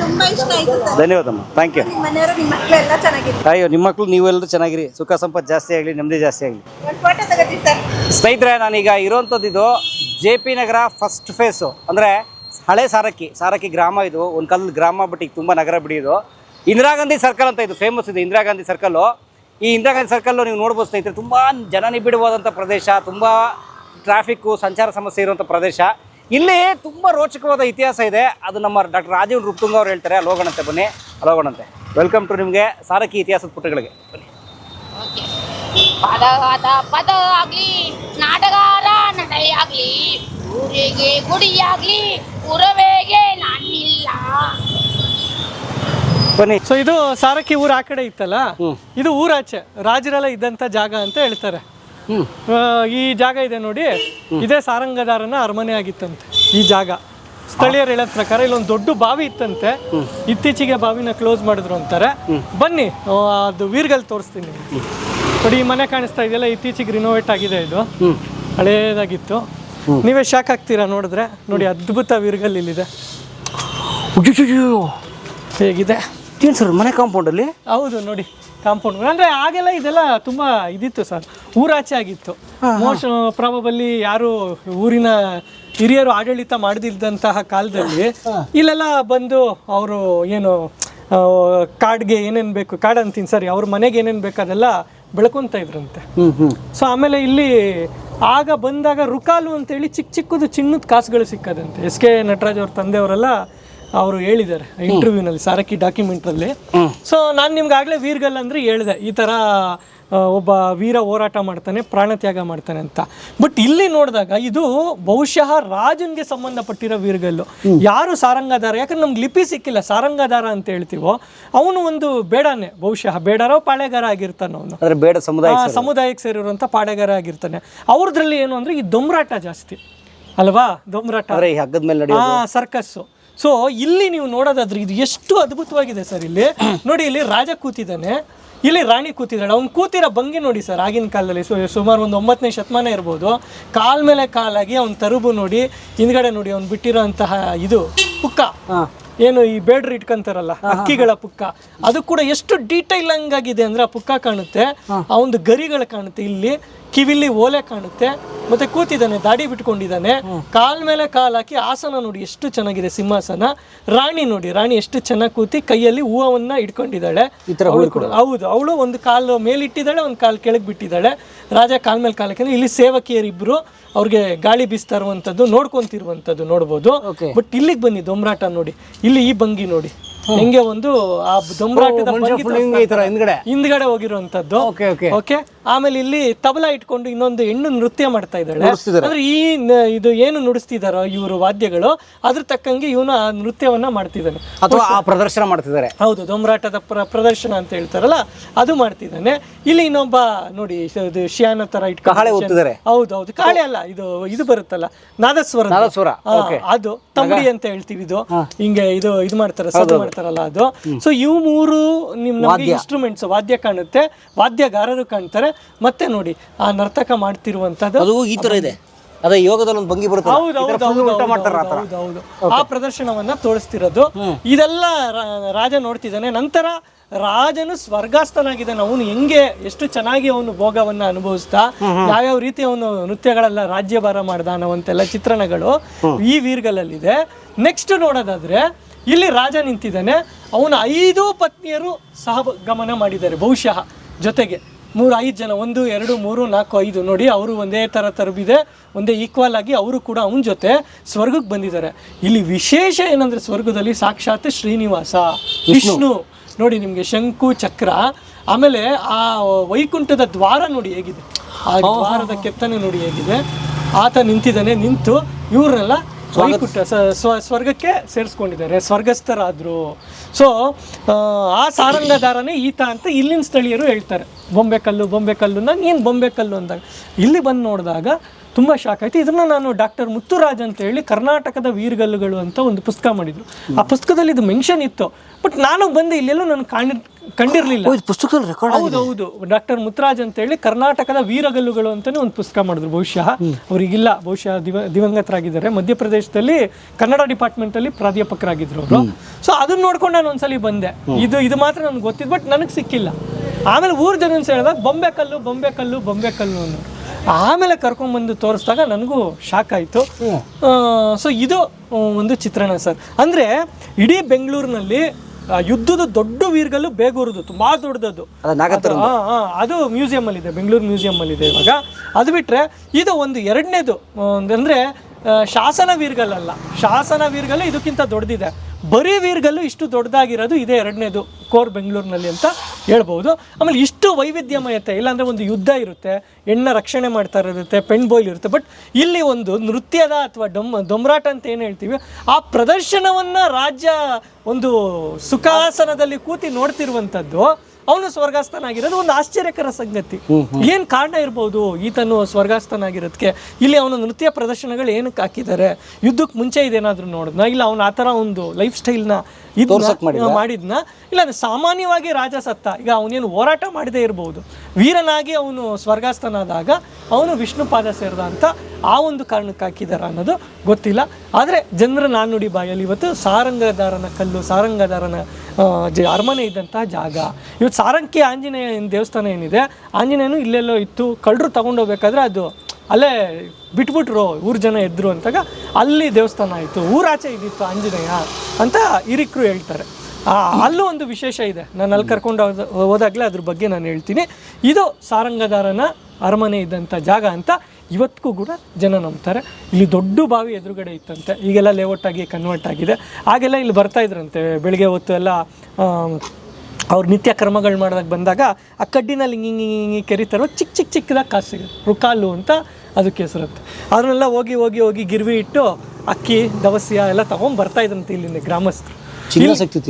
ತುಂಬಾ ಇಷ್ಟ ಆಯ್ತು ಸರ್. ಧನ್ಯವಾದಮ್ಮ, thank you. ನಿಮ್ಮ ಮನೆಯವರು ನಿಮ್ಮ ಮಕ್ಕಳು ಎಲ್ಲ ಚೆನ್ನಾಗಿದೆ. ಅಯ್ಯೋ, ನಿಮ್ಮ ಮಕ್ಕಳು ನೀವೆಲ್ಲರೂ ಚೆನ್ನಾಗಿರಿ, ಸುಖ ಸಂಪತ್ತು ಜಾಸ್ತಿ ಆಗಲಿ, ನೆಮ್ಮದಿ ಜಾಸ್ತಿ ಆಗಲಿ. ಒಂದು ಫೋಟೋ ತಗೋತೀವಿ ಸರ್. ಸ್ನೇಹಿತರೆ, ನಾನೀಗ ಇರೋವಂಥದ್ದು ಇದು JP ನಗರ ಫಸ್ಟ್ ಫೇಸು, ಅಂದರೆ ಹಳೆ ಸಾರಕ್ಕಿ ಗ್ರಾಮ. ಇದು ಒಂದು ಕಾಲದ ಗ್ರಾಮ, ಬಟ್ ಈಗ ತುಂಬ ನಗರ ಬಿಡಿಯೋದು. ಇಂದಿರಾ ಗಾಂಧಿ ಸರ್ಕಲ್ ಅಂತ ಇದು ಫೇಮಸ್ ಇದೆ, ಇಂದಿರಾ ಗಾಂಧಿ ಸರ್ಕಲ್ಲು. ಈ ಇಂದಿರಾ ಗಾಂಧಿ ಸರ್ಕಲ್ಲು ನೀವು ನೋಡ್ಬೋದು ಸ್ನೇಹಿತರೆ, ತುಂಬ ಜನನಿಬಿಡವಾದಂಥ ಪ್ರದೇಶ, ತುಂಬ ಟ್ರಾಫಿಕ್ಕು ಸಂಚಾರ ಸಮಸ್ಯೆ ಇರುವಂಥ ಪ್ರದೇಶ. ಇಲ್ಲಿ ತುಂಬ ರೋಚಕವಾದ ಇತಿಹಾಸ ಇದೆ. ಅದು ನಮ್ಮ ಡಾಕ್ಟರ್ ರಾಜೀವ್ ರುಪ್ತುಂಗ ಅವರು ಹೇಳ್ತಾರೆ. ಅಲ್ಲಿ ಹೋಗೋಣಂತೆ, ಬನ್ನಿ, ಅಲ್ಲಿ ಹೋಗೋಣಂತೆ. ವೆಲ್ಕಮ್ ಟು ನಿಮಗೆ ಸಾರಕ್ಕಿ ಇತಿಹಾಸದ ಪುಟಗಳಿಗೆ ಬನ್ನಿ. ಪದ ಆಗ್ಲಿ, ನಾಟಗಾರ ನಡೆಯಾಗ್ಲಿ, ಊರಿಗೆ ಗುಡಿಯಾಗ್ಲಿ, ಉರವೇಗೆ ನಾನಿಲ್ಲ. ಬನ್ನಿ. ಸೊ ಇದು ಸಾರಕ್ಕಿ ಊರು ಆ ಕಡೆ ಇತ್ತಲ್ಲ, ಇದು ಊರಾಚೆ ರಾಜರೆಲ್ಲ ಇದ್ದಂಥ ಜಾಗ ಅಂತ ಹೇಳ್ತಾರೆ. ಈ ಜಾಗ ಇದೆ ನೋಡಿ, ಇದೇ ಸಾರಂಗದಾರನ ಅರಮನೆ ಆಗಿತ್ತಂತೆ ಈ ಜಾಗ. ಸ್ಥಳೀಯರು ಹೇಳೋದ್ ಪ್ರಕಾರ ಇಲ್ಲೊಂದು ದೊಡ್ಡ ಬಾವಿ ಇತ್ತಂತೆ, ಇತ್ತೀಚೆಗೆ ಬಾವಿನ ಕ್ಲೋಸ್ ಮಾಡಿದ್ರು ಅಂತಾರೆ. ಬನ್ನಿ, ಅದು ವೀರ್ಗಲ್ ತೋರಿಸ್ತೀನಿ ನಿಮ್ಗೆ. ನೋಡಿ, ಈ ಮನೆ ಕಾಣಿಸ್ತಾ ಇದೆಯಲ್ಲ, ಇತ್ತೀಚೆಗೆ ರಿನೋವೇಟ್ ಆಗಿದೆ. ಇದು ಹಳೇದಾಗಿತ್ತು. ನೀವೇ ಶಾಕ್ ಆಗ್ತೀರಾ ನೋಡಿದ್ರೆ. ನೋಡಿ, ಅದ್ಭುತ ವೀರ್ಗಲ್ ಇಲ್ಲಿದೆ. ಹೇಗಿದೆ ಏನು ಸರ್ ಮನೆ ಕಾಂಪೌಂಡಲ್ಲಿ? ಹೌದು ನೋಡಿ, ಕಾಂಪೌಂಡ್ ಅಂದರೆ ಆಗೆಲ್ಲ ಇದೆಲ್ಲ ತುಂಬ ಇದಿತ್ತು ಸರ್, ಊರಾಚೆ ಆಗಿತ್ತು. ಮೋಸ್ಟ್ ಪ್ರಾಬಬಲಿ ಯಾರು ಊರಿನ ಹಿರಿಯರು ಆಡಳಿತ ಮಾಡದಿದ್ದಂತಹ ಕಾಲದಲ್ಲಿ ಇಲ್ಲೆಲ್ಲ ಬಂದು ಅವರು ಏನು ಕಾಡ್ಗೆ ಏನೇನು ಬೇಕು, ಕಾಡು ಅಂತೀನಿ ಸರಿ, ಅವ್ರ ಮನೆಗೆ ಏನೇನು ಬೇಕು ಅದೆಲ್ಲ ಬೆಳ್ಕೊತಾ ಇದ್ರಂತೆ. ಸೊ ಆಮೇಲೆ ಇಲ್ಲಿ ಆಗ ಬಂದಾಗ ರುಕಾಲು ಅಂತೇಳಿ ಚಿಕ್ಕದು ಚಿನ್ನದ ಕಾಸುಗಳು ಸಿಕ್ಕದಂತೆ. SK ನಟರಾಜ್ ಅವ್ರ ತಂದೆಯವರೆಲ್ಲ ಅವರು ಹೇಳಿದ್ದಾರೆ ಇಂಟರ್ವ್ಯೂನಲ್ಲಿ, ಸಾರಕ್ಕಿ ಡಾಕ್ಯುಮೆಂಟ್ರಲ್ಲಿ. ಸೊ ನಾನು ನಿಮ್ಗೆ ಆಗಲೇ ವೀರ್ಗಲ್ ಅಂದರೆ ಹೇಳಿದೆ, ಈ ಥರ ಒಬ್ಬ ವೀರ ಹೋರಾಟ ಮಾಡ್ತಾನೆ, ಪ್ರಾಣತ್ಯಾಗ ಮಾಡ್ತಾನೆ ಅಂತ. ಬಟ್ ಇಲ್ಲಿ ನೋಡಿದಾಗ ಇದು ಬಹುಶಃ ರಾಜನ್ಗೆ ಸಂಬಂಧಪಟ್ಟಿರೋ ವೀರ್ಗಲ್ಲು. ಯಾರು ಸಾರಂಗದಾರ, ಯಾಕಂದ್ರೆ ನಮ್ಗೆ ಲಿಪಿ ಸಿಕ್ಕಿಲ್ಲ, ಸಾರಂಗದಾರ ಅಂತ ಹೇಳ್ತೀವೋ ಅವನು ಒಂದು ಬೇಡನೇ, ಬಹುಶಃ ಬೇಡರೋ ಪಾಳೆಗಾರ ಆಗಿರ್ತಾನೆ ಅವನು. ಅಂದರೆ ಬೇಡ ಸಮುದಾಯಕ್ಕೆ ಸೇರಿರುವಂಥ ಪಾಳೆಗಾರ ಆಗಿರ್ತಾನೆ. ಅವ್ರದ್ರಲ್ಲಿ ಏನು ಅಂದರೆ ಈ ದೊಂಬರಾಟ ಜಾಸ್ತಿ ಅಲ್ವಾ, ದೊಂಬರಾಟ ಹಗ್ಗದ ಮೇಲೆ ಸರ್ಕಸ್ಸು. ಸೊ ಇಲ್ಲಿ ನೀವು ನೋಡೋದಾದ್ರೆ ಇದು ಎಷ್ಟು ಅದ್ಭುತವಾಗಿದೆ ಸರ್. ಇಲ್ಲಿ ನೋಡಿ, ಇಲ್ಲಿ ರಾಜ ಕೂತಿದ್ದಾನೆ, ಇಲ್ಲಿ ರಾಣಿ ಕೂತಿದ್ದಾಳೆ. ಅವ್ನು ಕೂತಿರೋ ಭಂಗಿ ನೋಡಿ ಸರ್, ಆಗಿನ ಕಾಲದಲ್ಲಿ ಸುಮಾರು ಒಂದು 9ನೇ ಶತಮಾನ ಇರ್ಬೋದು. ಕಾಲ ಮೇಲೆ ಕಾಲಾಗಿ ಅವ್ನ ತರುಬು ನೋಡಿ, ಹಿಂದ್ಗಡೆ ನೋಡಿ ಅವ್ನು ಬಿಟ್ಟಿರೋ ಅಂತಹ ಇದು ಪುಕ್ಕ, ಏನು ಈ ಬೇಡ್ರು ಇಟ್ಕೊಂತಾರಲ್ಲ ಅಕ್ಕಿಗಳ ಪುಕ್ಕ, ಅದು ಕೂಡ ಎಷ್ಟು ಡೀಟೈಲ್ ಆಗಿದೆ ಅಂದ್ರೆ ಆ ಪುಕ್ಕ ಕಾಣುತ್ತೆ, ಆ ಒಂದು ಗರಿಗಳು ಕಾಣುತ್ತೆ, ಇಲ್ಲಿ ಕಿವಿಲಿ ಓಲೆ ಕಾಣುತ್ತೆ, ಮತ್ತೆ ಕೂತಿದ್ದಾನೆ, ದಾಡಿ ಬಿಟ್ಕೊಂಡಿದ್ದಾನೆ, ಕಾಲ್ ಮೇಲೆ ಕಾಲ್ ಹಾಕಿ. ಆಸನ ನೋಡಿ ಎಷ್ಟು ಚೆನ್ನಾಗಿದೆ, ಸಿಂಹಾಸನ. ರಾಣಿ ನೋಡಿ, ರಾಣಿ ಎಷ್ಟು ಚೆನ್ನಾಗಿ ಕೂತಿ ಕೈಯಲ್ಲಿ ಹೂವನ್ನ ಇಟ್ಕೊಂಡಿದ್ದಾಳೆ. ಹೌದು, ಅವಳು ಒಂದು ಕಾಲು ಮೇಲಿಟ್ಟಿದ್ದಾಳೆ, ಒಂದು ಕಾಲು ಕೆಳಗೆ ಬಿಟ್ಟಿದ್ದಾಳೆ. ರಾಜ ಕಾಲ್ ಮೇಲೆ ಕಾಲ್ ಹಾಕಿದ್ರೆ ಇಲ್ಲಿ ಸೇವಕಿಯರಿಬ್ರು ಅವ್ರಿಗೆ ಗಾಳಿ ಬೀಸ್ತಾ ಇರುವಂತದ್ದು ನೋಡ್ಕೊಂತಿರುವಂತದ್ದು ನೋಡ್ಬೋದು. ಬಟ್ ಇಲ್ಲಿಗೆ ಬನ್ನಿ, ದೊಂಬರಾಟ ನೋಡಿ, ಇಲ್ಲಿ ಈ ಭಂಗಿ ನೋಡಿ ಹೆಂಗೆ ಒಂದು ಆ ದೊಂಬರಾಟದ ಹಿಂದ್ಗಡೆ ಹೋಗಿರುವಂತದ್ದು. ಓಕೆ, ಆಮೇಲೆ ಇಲ್ಲಿ ತಬಲಾ ಇಟ್ಕೊಂಡು ಇನ್ನೊಂದು ಹೆಣ್ಣು ನೃತ್ಯ ಮಾಡ್ತಾ ಇದ್ದಾಳೆ. ಅಂದ್ರೆ ಇದು ಏನು ನುಡಿಸ್ತಿದಾರೋ ಇವರು ವಾದ್ಯಗಳು, ಅದ್ರ ತಕ್ಕಂಗೆ ಇವನು ಆ ನೃತ್ಯವನ್ನ ಮಾಡ್ತಿದ್ದಾನೆ, ಅಥವಾ ಆ ಪ್ರದರ್ಶನ ಮಾಡ್ತಿದ್ದಾರೆ. ಹೌದು, ದೊಂಬರಾಟದ ಪ್ರದರ್ಶನ ಅಂತ ಹೇಳ್ತಾರಲ್ಲ ಅದು ಮಾಡ್ತಿದ್ದಾನೆ. ಇಲ್ಲಿ ಇನ್ನೊಬ್ಬ ನೋಡಿ, ಶಿಯಾನ ತರ ಇಟ್ಕೊಂಡು, ಹೌದು ಕಾಳೆ ಅಲ್ಲ, ಇದು ಬರುತ್ತಲ್ಲ ನಾದಸ್ವರ, ಅದು ತಂಬಡಿ ಅಂತ ಹೇಳ್ತೀವಿ. ಇದು ಹಿಂಗೆ ಇದು ಮಾಡ್ತಾರೆ, ಸದ್ದು ಮಾಡ್ತಾರಲ್ಲ ಅದು. ಸೊ ಇವು ಮೂರು ನಮ್ಗೆ ಇನ್ಸ್ಟ್ರೂಮೆಂಟ್ಸ್, ವಾದ್ಯ ಕಾಣುತ್ತೆ, ವಾದ್ಯಗಾರರು ಕಾಣ್ತಾರೆ. ಮತ್ತೆ ನೋಡಿ ಆ ನರ್ತಕ ಮಾಡ್ತಿರುವಂತದ್ದು ಅದು ಈ ತರ ಇದೆ. ಅದೇ ಯೋಗದಲ್ಲಿ ಒಂದು ಭಂಗಿ ಬರುತ್ತೆ, ಆ ಪ್ರದರ್ಶನವನ್ನ ತೋರಿಸ್ತಿರೋದು. ಇದೆಲ್ಲ ರಾಜ ನೋಡ್ತಿದ್ದಾನೆ. ನಂತರ ರಾಜನು ಸ್ವರ್ಗಾಸ್ಥನಾಗಿದ್ದಾನೆ. ಅವನು ಹೆಂಗೆ ಎಷ್ಟು ಚೆನ್ನಾಗಿ ಅವನು ಭೋಗವನ್ನ ಅನುಭವಿಸ್ತಾ ಯಾವ್ಯಾವ ರೀತಿ ಅವನು ನೃತ್ಯಗಳೆಲ್ಲ ರಾಜ್ಯಭಾರ ಮಾಡ್ದ ಅನ್ನೋವಂತೆಲ್ಲ ಚಿತ್ರಣಗಳು ಈ ವೀರ್ಗಲಲ್ಲಿದೆ. ನೆಕ್ಸ್ಟ್ ನೋಡೋದಾದ್ರೆ ಇಲ್ಲಿ ರಾಜ ನಿಂತಿದ್ದಾನೆ, ಅವನ 5 ಪತ್ನಿಯರು ಸಹ ಗಮನ ಮಾಡಿದ್ದಾರೆ ಬಹುಶಃ ಜೊತೆಗೆ. 5 ಜನ, 1 2 3 4 5 ನೋಡಿ, ಅವರು ಒಂದೇ ಥರ ತರಬಿದೆ, ಒಂದೇ ಈಕ್ವಲ್ ಆಗಿ ಅವರು ಕೂಡ ಅವನ ಜೊತೆ ಸ್ವರ್ಗಕ್ಕೆ ಬಂದಿದ್ದಾರೆ. ಇಲ್ಲಿ ವಿಶೇಷ ಏನಂದ್ರೆ ಸ್ವರ್ಗದಲ್ಲಿ ಸಾಕ್ಷಾತ್ ಶ್ರೀನಿವಾಸ ವಿಷ್ಣು ನೋಡಿ, ನಿಮಗೆ ಶಂಕು ಚಕ್ರ, ಆಮೇಲೆ ಆ ವೈಕುಂಠದ ದ್ವಾರ ನೋಡಿ ಹೇಗಿದೆ, ಆ ದ್ವಾರದ ಕೆತ್ತನೆ ನೋಡಿ ಹೇಗಿದೆ. ಆತ ನಿಂತಿದ್ದಾನೆ, ನಿಂತು ಇವ್ರನ್ನೆಲ್ಲ ವೈಕುಂಠ ಸ್ವರ್ಗಕ್ಕೆ ಸೇರಿಸ್ಕೊಂಡಿದ್ದಾರೆ, ಸ್ವರ್ಗಸ್ಥರಾದ್ರು. ಸೊ ಆ ಸಾರಂಗದಾರನೇ ಈತ ಅಂತ ಇಲ್ಲಿನ ಸ್ಥಳೀಯರು ಹೇಳ್ತಾರೆ. ಬೊಂಬೆಕಲ್ಲು ನಾನು ಬೊಂಬೆಕಲ್ಲು ಅಂದಾಗ ಇಲ್ಲಿ ಬಂದು ನೋಡಿದಾಗ ತುಂಬ ಶಾಕ್ ಆಯ್ತು. ಇದನ್ನ ನಾನು ಡಾಕ್ಟರ್ ಮುತ್ತುರಾಜ್ ಅಂತ ಹೇಳಿ ಕರ್ನಾಟಕದ ವೀರ್ಗಲ್ಲುಗಳು ಅಂತ ಒಂದು ಪುಸ್ತಕ ಮಾಡಿದ್ರು. ಆ ಪುಸ್ತಕದಲ್ಲಿ ಇದು ಮೆನ್ಷನ್ ಇತ್ತು. ಬಟ್ ನಾನು ಬಂದು ಇಲ್ಲೆಲ್ಲೂ ನಾನು ಕಂಡಿರ್ಲಿಲ್ಲ. ಪುಸ್ತಕದಲ್ಲಿ ರೆಕಾರ್ಡ್ ಹೌದೌದು, ಡಾಕ್ಟರ್ ಮುತ್ತರಾಜ್ ಅಂತ ಹೇಳಿ ಕರ್ನಾಟಕದ ವೀರಗಲ್ಲುಗಳು ಅಂತಾನೆ ಒಂದು ಪುಸ್ತಕ ಮಾಡಿದ್ರು. ಬಹುಶಃ ಅವ್ರಿಗಿಲ್ಲ, ಬಹುಶಃ ದಿವಂಗತರಾಗಿದ್ದಾರೆ. ಮಧ್ಯಪ್ರದೇಶದಲ್ಲಿ ಕನ್ನಡ ಡಿಪಾರ್ಟ್ಮೆಂಟ್ ಅಲ್ಲಿ ಪ್ರಾಧ್ಯಾಪಕರಾಗಿದ್ರು ಅವರು. ಸೊ ಅದನ್ನ ನೋಡ್ಕೊಂಡು ನಾನು ಒಂದ್ಸಲಿ ಬಂದೆ. ಇದು ಮಾತ್ರ ನನ್ಗೆ ಗೊತ್ತಿದ್ದು, ಬಟ್ ನನಗೆ ಸಿಕ್ಕಿಲ್ಲ. ಆಮೇಲೆ ಊರ್ ಜನ ಹೇಳಿದಾಗ ಬೊಂಬೆ ಕಲ್ಲು ಅನ್ನೋ. ಆಮೇಲೆ ಕರ್ಕೊಂಡ್ಬಂದು ತೋರಿಸಿದಾಗ ನನಗೂ ಶಾಕ್ ಆಯಿತು. ಸೊ ಇದು ಒಂದು ಚಿತ್ರಣ ಸರ್. ಅಂದರೆ ಇಡೀ ಬೆಂಗಳೂರಿನಲ್ಲಿ ಯುದ್ಧದ ದೊಡ್ಡ ವೀರ್ಗಲ್ಲು ಬೇಗೂರದು, ತುಂಬಾ ದೊಡ್ಡದು. ಅದು ಮ್ಯೂಸಿಯಂ ಅಲ್ಲಿ ಇದೆ, ಬೆಂಗಳೂರು ಮ್ಯೂಸಿಯಂ ಅಲ್ಲಿ ಇದೆ ಇವಾಗ. ಅದು ಬಿಟ್ರೆ ಇದು ಒಂದು ಎರಡನೇದು ಅಂದ್ರೆ ಶಾಸನ ವೀರ್ಗಲ್ಲಲ್ಲ, ಶಾಸನ ವೀರ್ಗಲ್ಲು ಇದಕ್ಕಿಂತ ದೊಡ್ಡದಿದೆ. ಬರೀ ವೀರ್ಗಲ್ಲು ಇಷ್ಟು ದೊಡ್ಡದಾಗಿರೋದು ಇದೇ ಎರಡನೇದು ಕೋರ್ ಬೆಂಗಳೂರಿನಲ್ಲಿ ಅಂತ ಹೇಳ್ಬೋದು. ಆಮೇಲೆ ಇಷ್ಟು ವೈವಿಧ್ಯಮಯತೆ, ಇಲ್ಲಾಂದರೆ ಒಂದು ಯುದ್ಧ ಇರುತ್ತೆ, ಹೆಣ್ಣ ರಕ್ಷಣೆ ಮಾಡ್ತಾ ಇರುತ್ತೆ, ಪೆಣ್ ಬಾಯ್ಲ್ ಇರುತ್ತೆ. ಬಟ್ ಇಲ್ಲಿ ಒಂದು ನೃತ್ಯದ ಅಥವಾ ದೊಂಬರಾಟ ಅಂತ ಏನು ಹೇಳ್ತೀವಿ, ಆ ಪ್ರದರ್ಶನವನ್ನು ರಾಜ್ಯ ಒಂದು ಸುಖಾಸನದಲ್ಲಿ ಕೂತಿ ನೋಡ್ತಿರುವಂಥದ್ದು, ಅವನು ಸ್ವರ್ಗಾಸ್ಥನಾಗಿರೋದು ಒಂದು ಆಶ್ಚರ್ಯಕರ ಸಂಗತಿ. ಏನು ಕಾರಣ ಇರ್ಬೋದು ಈತನು ಸ್ವರ್ಗಾಸ್ಥನಾಗಿರೋದಕ್ಕೆ? ಇಲ್ಲಿ ಅವನ ನೃತ್ಯ ಪ್ರದರ್ಶನಗಳು ಏನಕ್ಕೆ ಹಾಕಿದ್ದಾರೆ? ಯುದ್ಧಕ್ಕೆ ಮುಂಚೆ ಇದೇನಾದ್ರೂ ನೋಡಿದ್ನ, ಇಲ್ಲ ಅವನು ಆ ಥರ ಒಂದು ಲೈಫ್ ಸ್ಟೈಲ್ನ ಮಾಡಿದ್ನ, ಇಲ್ಲ ಸಾಮಾನ್ಯವಾಗಿ ರಾಜ ಸತ್ತ, ಈಗ ಅವನೇನು ಹೋರಾಟ ಮಾಡದೇ ಇರ್ಬೋದು, ವೀರನಾಗಿ ಅವನು ಸ್ವರ್ಗಾಸ್ಥನಾದಾಗ ಅವನು ವಿಷ್ಣು ಪಾದ ಸೇರಿದ ಅಂತ ಆ ಒಂದು ಕಾರಣಕ್ಕೆ ಹಾಕಿದಾರ ಅನ್ನೋದು ಗೊತ್ತಿಲ್ಲ. ಆದರೆ ಜನರ ನಾಣ್ಣುಡಿ ಬಾಯಲ್ಲಿ ಇವತ್ತು ಸಾರಂಗಧಾರನ ಕಲ್ಲು, ಸಾರಂಗಧಾರನ ಅರಮನೆ ಇದ್ದಂತಹ ಜಾಗ. ಇವತ್ತು ಸಾರಂಗಿ ಆಂಜನೇಯ ದೇವಸ್ಥಾನ ಏನಿದೆ, ಆಂಜನೇಯನು ಇಲ್ಲೆಲ್ಲೋ ಇತ್ತು, ಕಳ್ಳರು ತಗೊಂಡೋಗ್ಬೇಕಾದ್ರೆ ಅದು ಅಲ್ಲೇ ಬಿಟ್ಬಿಟ್ರು, ಊರು ಜನ ಎದ್ರು ಅಂತಾಗ ಅಲ್ಲಿ ದೇವಸ್ಥಾನ ಆಯಿತು, ಊರಾಚೆ ಇದ್ದಿತ್ತು ಆಂಜನೇಯ ಅಂತ ಹಿರಿಕರು ಹೇಳ್ತಾರೆ. ಅಲ್ಲೂ ಒಂದು ವಿಶೇಷ ಇದೆ, ನಾನು ಅಲ್ಲಿ ಕರ್ಕೊಂಡು ಹೋದಾಗಲೇ ಅದ್ರ ಬಗ್ಗೆ ನಾನು ಹೇಳ್ತೀನಿ. ಇದು ಸಾರಂಗಧಾರನ ಅರಮನೆ ಇದ್ದಂಥ ಜಾಗ ಅಂತ ಇವತ್ತಿಗೂ ಕೂಡ ಜನ ನಂಬ್ತಾರೆ. ಇಲ್ಲಿ ದೊಡ್ಡ ಬಾವಿ ಎದುರುಗಡೆ ಇತ್ತಂತೆ, ಈಗೆಲ್ಲ ಲೇಔಟ್ ಆಗಿ ಕನ್ವರ್ಟ್ ಆಗಿದೆ. ಆಗೆಲ್ಲ ಇಲ್ಲಿ ಬರ್ತಾಯಿದ್ರಂತೆ ಬೆಳಿಗ್ಗೆ ಹೊತ್ತು ಎಲ್ಲ ಅವ್ರು ನಿತ್ಯ ಕರ್ಮಗಳು ಮಾಡಿದಾಗ ಬಂದಾಗ ಆ ಕಡ್ಡಿನಲ್ಲಿ ಹಿಂಗೆ ಕೆರಿತಾರೋ ಚಿಕ್ಕದಾಗಿ ಕಾಸು ಸಿಗುತ್ತೆ, ರುಕಾಲು ಅಂತ ಅದಕ್ಕೆ ಹೆಸರುತ್ತೆ. ಅದನ್ನೆಲ್ಲ ಹೋಗಿ ಗಿರ್ವಿ ಇಟ್ಟು ಅಕ್ಕಿ ದವಸ್ಯ ಎಲ್ಲ ತಗೊಂಡ್ ಬರ್ತಾ ಇದ್ರಂತೆ ಇಲ್ಲಿಂದ ಗ್ರಾಮಸ್ಥರು.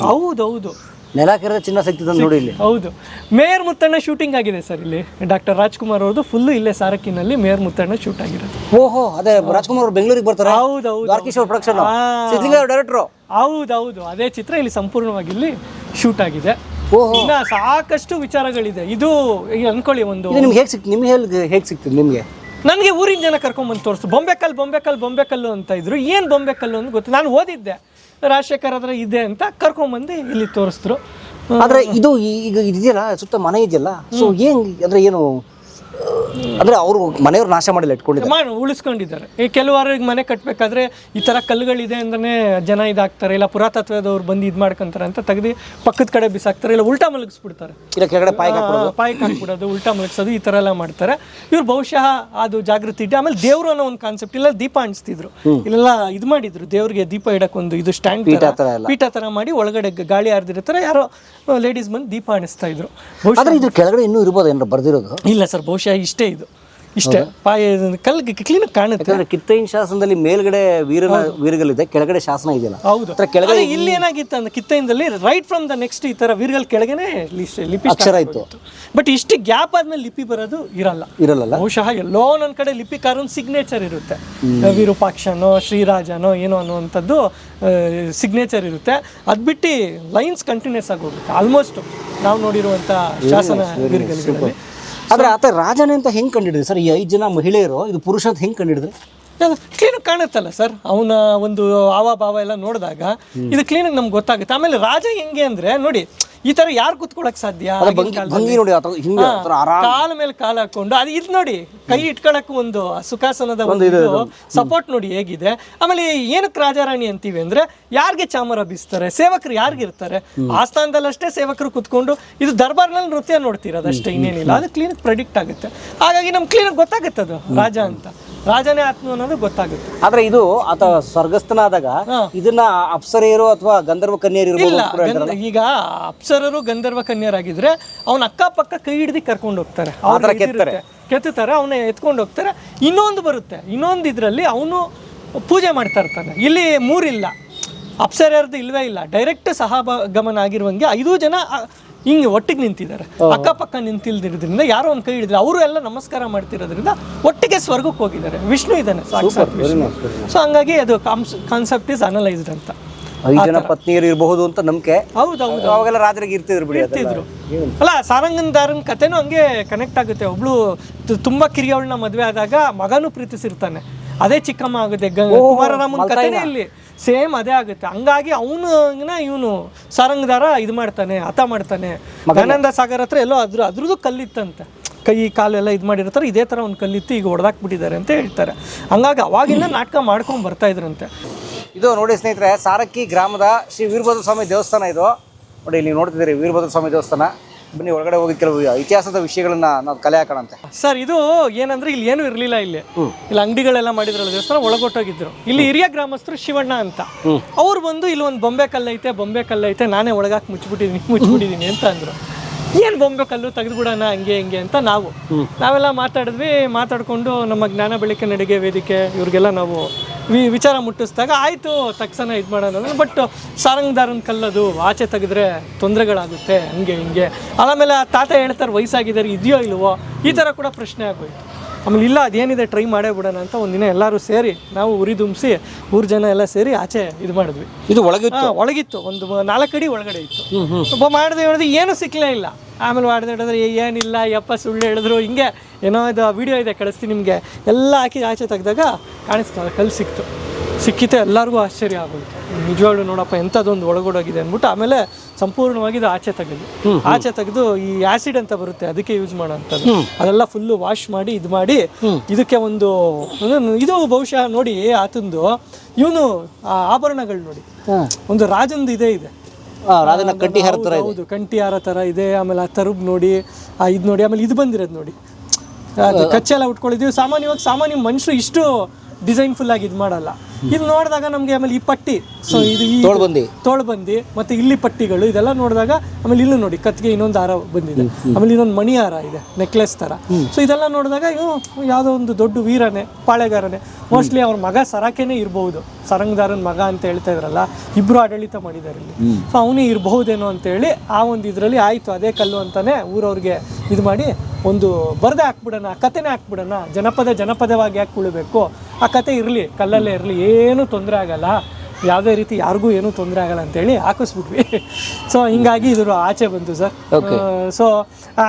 ಹೌದೌದು, ನೆಲ ಕೆರೆದ ಚಿನ್ನ ಸಿಗ್ತದೆ ನೋಡಿ ಇಲ್ಲಿ. ಹೌದು, ಮೇಯರ್ ಮುತ್ತಣ್ಣ ಶೂಟಿಂಗ್ ಆಗಿದೆ ಸರ್ ಇಲ್ಲಿ. ಡಾಕ್ಟರ್ ರಾಜ್ಕುಮಾರ್ ಅವ್ರದ್ದು ಫುಲ್ಲು ಇಲ್ಲೇ ಸಾರಕ್ಕಿನಲ್ಲಿ ಮೇಯರ್ ಮುತ್ತಣ್ಣ ಶೂಟ್ ಆಗಿರೋದು. ಓಹೋ, ಅದೇ ರಾಜ್ಕುಮಾರ್ ಅವರು ಬೆಂಗಳೂರಿಗೆ ಬರ್ತಾರೆ. ಹೌದೌದು, ಡೈರೆಕ್ಟರ್. ಹೌದೌದು, ಅದೇ ಚಿತ್ರ ಇಲ್ಲಿ ಸಂಪೂರ್ಣವಾಗಿ ಇಲ್ಲಿ ಶೂಟ್ ಆಗಿದೆ. ಇನ್ನ ಸಾಕಷ್ಟು ವಿಚಾರಗಳಿದೆ. ಇದು ಅನ್ಕೊಳ್ಳಿ ಒಂದು ಹೇಗೆ ಸಿಗ್ತದೆ ನಿಮ್ಗೆ? ನನಗೆ ಊರಿನ ಜನ ಕರ್ಕೊಂಡ್ಬಂದು ತೋರಿಸ್ತು, ಬೊಂಬೆಕಲ್ಲು ಅಂತ ಇದ್ರು. ಏನು ಬೊಂಬೆಕಲ್ಲು ಅಂತ ಗೊತ್ತು, ನಾನು ಓದಿದ್ದೆ, ರಾಜಶೇಖರ್ ಹತ್ರ ಇದೆ ಅಂತ ಕರ್ಕೊಂಡ್ಬಂದು ಇಲ್ಲಿ ತೋರಿಸಿದ್ರು. ಆದ್ರೆ ಇದು ಈಗ ಇದೆಯಲ್ಲ, ಸುತ್ತ ಮನೆ ಇದೆಯಲ್ಲ, ಸೊ ಅಂದ್ರೆ ಏನು ಅಂದ್ರೆ ಅವರು ಮನೆಯವ್ರು ನಾಶ ಮಾಡಿಲ್ಲ, ಇಟ್ಕೊಂಡಿದ್ದಾರೆ, ಉಳಿಸ್ಕೊಂಡಿದ್ದಾರೆ. ಈ ಕೆಲವರಿಗೆ ಮನೆ ಕಟ್ಟಬೇಕಾದ್ರೆ ಈ ಥರ ಕಲ್ಲುಗಳಿದೆ ಅಂದ್ರೆ ಜನ ಇದಾಗ್ತಾರೆ, ಇಲ್ಲ ಪುರಾತತ್ವದವ್ರು ಬಂದು ಇದು ಮಾಡ್ಕೊಂತಾರೆ ಅಂತ ತೆಗೆದು ಪಕ್ಕದ ಕಡೆ ಬಿಸಾಕ್ತಾರೆ, ಇಲ್ಲ ಉಲ್ಟಾ ಮಲಗಿಸ್ಬಿಡ್ತಾರೆ, ಇಲ್ಲ ಕೆಳಗಡೆ ಪಾಯ್ ಹಾಕ್ಬಿಡೋದು, ಉಲ್ಟಾ ಮಲಗಿಸೋದು, ಈ ಥರ ಎಲ್ಲ ಮಾಡ್ತಾರೆ. ಇವ್ರು ಬಹುಶಃ ಅದು ಜಾಗೃತಿ ಇಟ್ಟು ಆಮೇಲೆ ದೇವರು ಅನ್ನೋ ಒಂದು ಕಾನ್ಸೆಪ್ಟ್ ಇಲ್ಲ, ದೀಪ ಅಣಿಸ್ತಿದ್ರು, ಇಲ್ಲೆಲ್ಲ ಇದು ಮಾಡಿದ್ರು, ದೇವ್ರಿಗೆ ದೀಪ ಇಡಕ್ಕೆ ಒಂದು ಇದು ಸ್ಟ್ಯಾಂಡ್ ಪೀಠ ಥರ ಮಾಡಿ ಒಳಗಡೆ ಗಾಳಿ ಹಾರ್ದಿರ್ತಾರೆ, ಯಾರೋ ಲೇಡೀಸ್ ಬಂದು ದೀಪ ಅಣಿಸ್ತಾ ಇದ್ರು. ಕೆಳಗಡೆ ಇನ್ನೂ ಇರ್ಬೋದು ಏನಾರ ಬರ್ದಿರೋದು? ಇಲ್ಲ ಸರ್, ಬಹುಶಃ ಇಷ್ಟೇ ಇದು, ಇಷ್ಟೇ ಕಲ್ಲು ಕ್ಲೀನ್ ಕಾಣುತ್ತೆ. ಕಿತ್ತೈನ್ ಶಾಸನದಲ್ಲಿ ಮೇಲ್ಗಡೆ ವೀರಗಲ್ಲಿದೆ, ಕೆಳಗಡೆ ಶಾಸನ ಇದೆಯಲ್ಲ. ಹೌದು, ಕೆಳಗಡೆ ಇಲ್ಲಿ ಏನಾಗಿತ್ತು ಅಂದ್ರೆ ಕಿತ್ತೈನದಲ್ಲಿ ರೈಟ್ ಫ್ರಮ್ ದ ನೆಕ್ಸ್ಟ್ ಈ ತರ ವೀರಗಲ್ ಕೆಳಗೇನೆ ಲಿಪಿ ಅಕ್ಷರ ಇತ್ತು. ಬಟ್ ಇಷ್ಟು ಗ್ಯಾಪ್ ಆದ್ಮೇಲೆ ಲಿಪಿ ಬರೋದು ಇರಲ್ಲ. ಬಹುಶಃ ಎಲ್ಲೋ ನನ್ನ ಕಡೆ ಲಿಪಿಕಾರನ್ ಸಿಗ್ನೇಚರ್ ಇರುತ್ತೆ, ವಿರೂಪಾಕ್ಷನೋ ಶ್ರೀರಾಜನೋ ಏನೋ ಅನ್ನುವಂಥದ್ದು ಸಿಗ್ನೇಚರ್ ಇರುತ್ತೆ. ಅದ್ ಬಿಟ್ಟು ಲೈನ್ಸ್ ಕಂಟಿನ್ಯೂಸ್ ಆಗಿ ಹೋಗುತ್ತೆ ಆಲ್ಮೋಸ್ಟ್ ನಾವು ನೋಡಿರುವಂತ ಶಾಸನ ವೀರಗಲ್ಗಳಲ್ಲಿ. ಆದ್ರೆ ಆತ ರಾಜನೇ ಅಂತ ಹೆಂಗ್ ಕಂಡಿಡಿದ್ರಿ ಸರ್? ಈ 5 ಜನ ಮಹಿಳೆಯರು ಇದು ಪುರುಷ ಅಂತ ಹೆಂಗ್ ಕಂಡಿಡಿದ್ರಿ? ಕ್ಲೀನ್ ಕಾಣುತ್ತಲ್ಲ ಸರ್, ಅವನ ಒಂದು ಭಾವ ಎಲ್ಲ ನೋಡಿದಾಗ ಇದು ಕ್ಲೀನ್ ನಮ್ಗೆ ಗೊತ್ತಾಗುತ್ತೆ. ಆಮೇಲೆ ರಾಜ ಹೆಂಗೆ ಅಂದ್ರೆ ನೋಡಿ, ಈ ತರ ಯಾರು ಕುತ್ಕೊಳಕ್ ಸಾಧ್ಯ? ಕಾಲ ಮೇಲೆ ಕಾಲ ಹಾಕೊಂಡು ಅದು ಇದು ನೋಡಿ, ಕೈ ಇಟ್ಕೊಳಕ್ ಒಂದು ಸುಖಾಸನದ ಒಂದು ಸಪೋರ್ಟ್ ನೋಡಿ ಹೇಗಿದೆ. ಆಮೇಲೆ ಏನಕ್ಕೆ ರಾಜಾರಾಣಿ ಅಂತೀವಿ ಅಂದ್ರೆ ಯಾರಿಗೆ ಚಾಮರ ಬೀಸ್ತಾರೆ, ಸೇವಕರು ಯಾರಿಗಿರ್ತಾರೆ, ಆಸ್ಥಾನದಲ್ಲಷ್ಟೇ ಸೇವಕರು ಕುತ್ಕೊಂಡು ಇದು ದರ್ಬಾರ್ನಲ್ಲಿ ನೃತ್ಯ ನೋಡ್ತಿರೋದಷ್ಟೇ, ಇನ್ನೇನಿಲ್ಲ. ಅದು ಕ್ಲೀನ್ ಪ್ರೆಡಿಕ್ಟ್ ಆಗುತ್ತೆ. ಹಾಗಾಗಿ ನಮ್ ಕ್ಲೀನ್ ಗೊತ್ತಾಗುತ್ತೆ ಅದು ರಾಜ ಅಂತ, ರಾಜನೇ ಆತ್ಮ ಅನ್ನೋದು ಗೊತ್ತಾಗುತ್ತೆ. ಆದ್ರೆ ಇದು ಆತ ಸ್ವರ್ಗಸ್ಥನಾದಾಗ ಇದನ್ನ ಅಪ್ಸರೆಯರು ಅಥವಾ ಗಂಧರ್ವ ಕನ್ಯರು ಇಲ್ಲ. ಈಗ ಅಪ್ಸರರು ಗಂಧರ್ವ ಕನ್ಯರಾಗಿದ್ರೆ ಅವನ ಅಕ್ಕಪಕ್ಕ ಕೈ ಹಿಡಿದು ಕರ್ಕೊಂಡು ಹೋಗ್ತಾರೆ, ಕೆತ್ತುತ್ತಾರೆ, ಅವನ್ನ ಎತ್ಕೊಂಡು ಹೋಗ್ತಾರೆ. ಇನ್ನೊಂದು ಬರುತ್ತೆ, ಇನ್ನೊಂದು ಇದ್ರಲ್ಲಿ ಅವನು ಪೂಜೆ ಮಾಡ್ತಾ ಇರ್ತಾನೆ. ಇಲ್ಲಿ 3 ಇಲ್ಲ, ಅಪ್ಸರೆಯರ್ದು ಇಲ್ವೇ ಇಲ್ಲ. ಡೈರೆಕ್ಟ್ ಸಹಗಮನ ಆಗಿರುವಂಗೆ 5 ಜನ ಹಿಂಗೆ ಒಟ್ಟಿಗೆ ನಿಂತಿದ್ದಾರೆ, ಅಕ್ಕಪಕ್ಕ ನಿಂತಿಲ್ದಿರೋದ್ರಿಂದ ಯಾರೋ ಒಂದು ಕೈ ಹಿಡಿದ್ರೆ ಅವರು ಎಲ್ಲ ನಮಸ್ಕಾರ ಮಾಡ್ತಿರೋದ್ರಿಂದ ಒಟ್ಟಿಗೆ ಸ್ವರ್ಗಕ್ಕೆ ಹೋಗಿದ್ದಾರೆ. ವಿಷ್ಣು ಇದ್ದಾನೆ ಸಾಕ್ಷಾತ್ ವಿಷ್ಣು. ಸೊ ಹಂಗಾಗಿ ಅದು ಕಾನ್ಸೆಪ್ಟ್ ಇಸ್ ಅನಲೈಸ್ಡ್ ಅಂತ. 5 ಜನ ಪತ್ನಿಯರು ಇರಬಹುದು ಅಂತ ನಂಬಿಕೆ. ಹೌದೌದು ಅವಾಗೆಲ್ಲ ರಾತ್ರಿಗೆ ಇರ್ತಿದ್ರು ಬಿಡಿ. ಇರ್ತಿದ್ರು. ಅಲ್ಲ ಸಾರಂಗದಾರನ್ ಕಥೆನೂ ಹಂಗೆ ಕನೆಕ್ಟ್ ಆಗುತ್ತೆ. ಒಬ್ಳು ತುಂಬಾ ಕಿರಿಯವಳನ್ನ ಮದ್ವೆ ಆದಾಗ ಮಗನೂ ಪ್ರೀತಿಸಿರ್ತಾನೆ, ಅದೇ ಚಿಕ್ಕಮ್ಮ ಆಗುತ್ತೆ. ಕುಮಾರರಾಮನ್ ಕಥೆನೇ ಇಲ್ಲಿ ಸೇಮ್ ಅದೇ ಆಗುತ್ತೆ. ಹಂಗಾಗಿ ಇವನು ಸಾರಂಗದಾರ ಇದು ಮಾಡ್ತಾನೆ, ಹತ ಮಾಡ್ತಾನೆ. ಆನಂದ ಸಾಗರ್ ಹತ್ರ ಎಲ್ಲೋ ಅದ್ರದ್ದು ಕಲ್ಲಿತ್ತಂತೆ, ಕೈ ಕಾಲೆಲ್ಲ ಇದು ಮಾಡಿರ್ತಾರೆ, ಇದೇ ಥರ ಒಂದು ಕಲ್ಲಿತ್ತು, ಈಗ ಹೊಡೆದಾಕ್ಬಿಟ್ಟಿದ್ದಾರೆ ಅಂತ ಹೇಳ್ತಾರೆ. ಹಂಗಾಗಿ ಅವಾಗಿಂದ ನಾಟಕ ಮಾಡ್ಕೊಂಡು ಬರ್ತಾ ಇದ್ರಂತೆ. ಇದು ನೋಡಿ ಸ್ನೇಹಿತರೆ, ಸಾರಕ್ಕಿ ಗ್ರಾಮದ ಶ್ರೀ ವೀರಭದ್ರ ಸ್ವಾಮಿ ದೇವಸ್ಥಾನ ಇದು. ನೋಡಿ ನೀವು ನೋಡ್ತಿದ್ದೀರಿ ವೀರಭದ್ರ ಸ್ವಾಮಿ ದೇವಸ್ಥಾನ. ಬನ್ನಿ ಒಳಗಡೆ ಹೋಗಿ ಕೆಲವು ಇತಿಹಾಸದ ವಿಷಯಗಳನ್ನ ನಾವು ಕಲೆ ಹಾಕೋಣಂತೆ. ಸರ್ ಇದು ಏನಂದ್ರೆ ಇಲ್ಲಿ ಏನು ಇರಲಿಲ್ಲ, ಇಲ್ಲಿ ಅಂಗಡಿಗಳೆಲ್ಲ ಮಾಡಿದ್ರಲ್ಲ ದೇವಸ್ಥಾನ, ಒಳಗೊಟ್ಟೋಗಿದ್ರು. ಇಲ್ಲಿ ಹಿರಿಯ ಗ್ರಾಮಸ್ಥರು ಶಿವಣ್ಣ ಅಂತ ಅವ್ರು ಬಂದು ಇಲ್ಲಿ ಒಂದು ಬೊಂಬೆ ಕಲ್ಲೈತೆ ನಾನೇ ಒಳಗಾಕಿ ಮುಚ್ಚಿಬಿಟ್ಟಿದ್ದೀನಿ ಅಂತ ಅಂದ್ರು. ಏನು ಬೊಂಬೆ ಕಲ್ಲು ತೆಗೆದುಬಿಡೋಣ ಹಂಗೆ ಅಂತ ನಾವೆಲ್ಲ ಮಾತಾಡ್ಕೊಂಡು ನಮ್ಮ ಜ್ಞಾನ ಬೆಳಕಿನ ನಡಿಗೆ ವೇದಿಕೆ ಇವ್ರಿಗೆಲ್ಲ ನಾವು ವಿಚಾರ ಮುಟ್ಟಿಸಿದಾಗ ಆಯಿತು ತಕ್ಷಣ ಇದು ಮಾಡೋಣ. ಬಟ್ ಸಾರಂಗದಾರನ ಕಲ್ಲದು ಆಚೆ ತೆಗೆದ್ರೆ ತೊಂದರೆಗಳಾಗುತ್ತೆ ಹಿಂಗೆ. ಆಮೇಲೆ ಆ ತಾತ ಹೇಳ್ತಾರೆ ವಯಸ್ಸಾಗಿದ್ದಾರೆ, ಇದೆಯೋ ಇಲ್ವೋ ಈ ಥರ ಕೂಡ ಪ್ರಶ್ನೆ ಆಗೋಯ್ತು. ಆಮೇಲೆ ಇಲ್ಲ ಅದೇನಿದೆ ಟ್ರೈ ಮಾಡೇ ಬಿಡೋಣ ಅಂತ ಒಂದಿನ ಎಲ್ಲರೂ ಸೇರಿ ನಾವು ಉರಿ ದುಂಬಿಸಿ ಊರು ಜನ ಎಲ್ಲ ಸೇರಿ ಆಚೆ ಇದು ಮಾಡಿದ್ವಿ. ಇದು ಒಳಗಿತ್ತು ಒಂದು 4 ಅಡಿ ಒಳಗಡೆ ಇತ್ತು. ಮಾಡಿದ್ರೆ ಏನು ಸಿಕ್ಕಲೇ ಇಲ್ಲ. ಆಮೇಲೆ ಮಾಡಿದ್ರೆ ಏನಿಲ್ಲ ಯಪ್ಪ ಸುಳ್ಳು ಹೇಳಿದ್ರು ಹಿಂಗೆ ಏನೋ ಇದು ವಿಡಿಯೋ ಇದೆ ಕಳಿಸ್ತೀನಿ ನಿಮಗೆ. ಎಲ್ಲ ಹಾಕಿ ಆಚೆ ತೆಗೆದಾಗ ಕಾಣಿಸ್ತಾರೆ ಕಲ್ಲು ಸಿಕ್ಕಿತೆ. ಎಲ್ಲರಿಗೂ ಆಶ್ಚರ್ಯ ಆಗೋಯ್ತು, ನಿಜವಾಗ್ಲೂ ನೋಡಪ್ಪ ಎಂಥದ್ದೊಂದು ಒಳಗಡೋಗಿದೆ ಅಂದ್ಬಿಟ್ಟು ಆಮೇಲೆ ಸಂಪೂರ್ಣವಾಗಿ ಇದು ಆಚೆ ತೆಗೆದು ಈ ಆ್ಯಸಿಡ್ ಅಂತ ಬರುತ್ತೆ ಅದಕ್ಕೆ ಯೂಸ್ ಮಾಡೋಂಥದ್ದು, ಅದೆಲ್ಲ ಫುಲ್ಲು ವಾಶ್ ಮಾಡಿ ಇದು ಮಾಡಿ ಇದಕ್ಕೆ ಇದು ಬಹುಶಃ ನೋಡಿ ಆತಂದು ಇವನು ಆಭರಣಗಳು ನೋಡಿ ಒಂದು ರಾಜಂದು ಇದೆ ಹೌದು ಕಂಠಿ ಹಾರ ಥರ ಇದೆ. ಆಮೇಲೆ ಆ ತರುಬ್ ನೋಡಿ, ಇದು ನೋಡಿ, ಆಮೇಲೆ ಇದು ಬಂದಿರೋದು ನೋಡಿ ಕಚ್ಚೆಲ್ಲ ಉಟ್ಕೊಂಡಿದ್ದೀವಿ. ಸಾಮಾನ್ಯ ಮನುಷ್ಯರು ಇಷ್ಟು ಡಿಸೈನ್ಫುಲ್ ಆಗಿ ಇದು ಮಾಡಲ್ಲ. ಇದು ನೋಡಿದಾಗ ನಮಗೆ ಆಮೇಲೆ ಈ ಪಟ್ಟಿ, ಸೊ ಇದು ಈ ತೋಳ್ಬಂದಿ ಮತ್ತೆ ಇಲ್ಲಿ ಪಟ್ಟಿಗಳು ಇದೆಲ್ಲ ನೋಡಿದಾಗ ಆಮೇಲೆ ಇಲ್ಲೂ ನೋಡಿ ಕತ್ತಿಗೆ ಇನ್ನೊಂದು ಹಾರ ಬಂದಿದೆ, ಆಮೇಲೆ ಇನ್ನೊಂದು ಮಣಿ ಹಾರ ಇದೆ ನೆಕ್ಲೆಸ್ ಥರ. ಸೊ ಇದೆಲ್ಲ ನೋಡಿದಾಗ ಯಾವುದೋ ಒಂದು ದೊಡ್ಡ ವೀರನೇ ಪಾಳೆಗಾರನೇ, ಮೋಸ್ಟ್ಲಿ ಅವ್ರ ಮಗ ಸರಾಕೆನೇ ಇರ್ಬೋದು. ಸಾರಂಗದಾರನ ಮಗ ಅಂತ ಹೇಳ್ತಾ ಇದ್ರಲ್ಲ, ಇಬ್ಬರು ಆಡಳಿತ ಮಾಡಿದ್ದಾರೆ ಇಲ್ಲಿ, ಸೊ ಅವನೇ ಇರಬಹುದೇನೋ ಅಂತೇಳಿ ಆ ಒಂದು ಇದರಲ್ಲಿ ಆಯಿತು ಅದೇ ಕಲ್ಲು ಅಂತಾನೆ ಊರವ್ರಿಗೆ ಇದು ಮಾಡಿ ಒಂದು ಬರದೇ ಹಾಕ್ಬಿಡೋಣ, ಕತೆನೇ ಹಾಕ್ಬಿಡೋಣ, ಜನಪದವಾಗಿ ಯಾಕೆ ಉಳಿಬೇಕು, ಆ ಕತೆ ಇರಲಿ ಕಲ್ಲಲ್ಲೇ ಇರಲಿ, ಏನೂ ತೊಂದರೆ ಆಗಲ್ಲ, ಯಾವುದೇ ರೀತಿ ಯಾರಿಗೂ ಏನೂ ತೊಂದರೆ ಆಗಲ್ಲ ಅಂತೇಳಿ ಹಾಕಿಸ್ಬಿಟ್ವಿ. ಸೊ ಹಿಂಗಾಗಿ ಇದ್ರ ಆಚೆ ಬಂತು ಸರ್. ಸೊ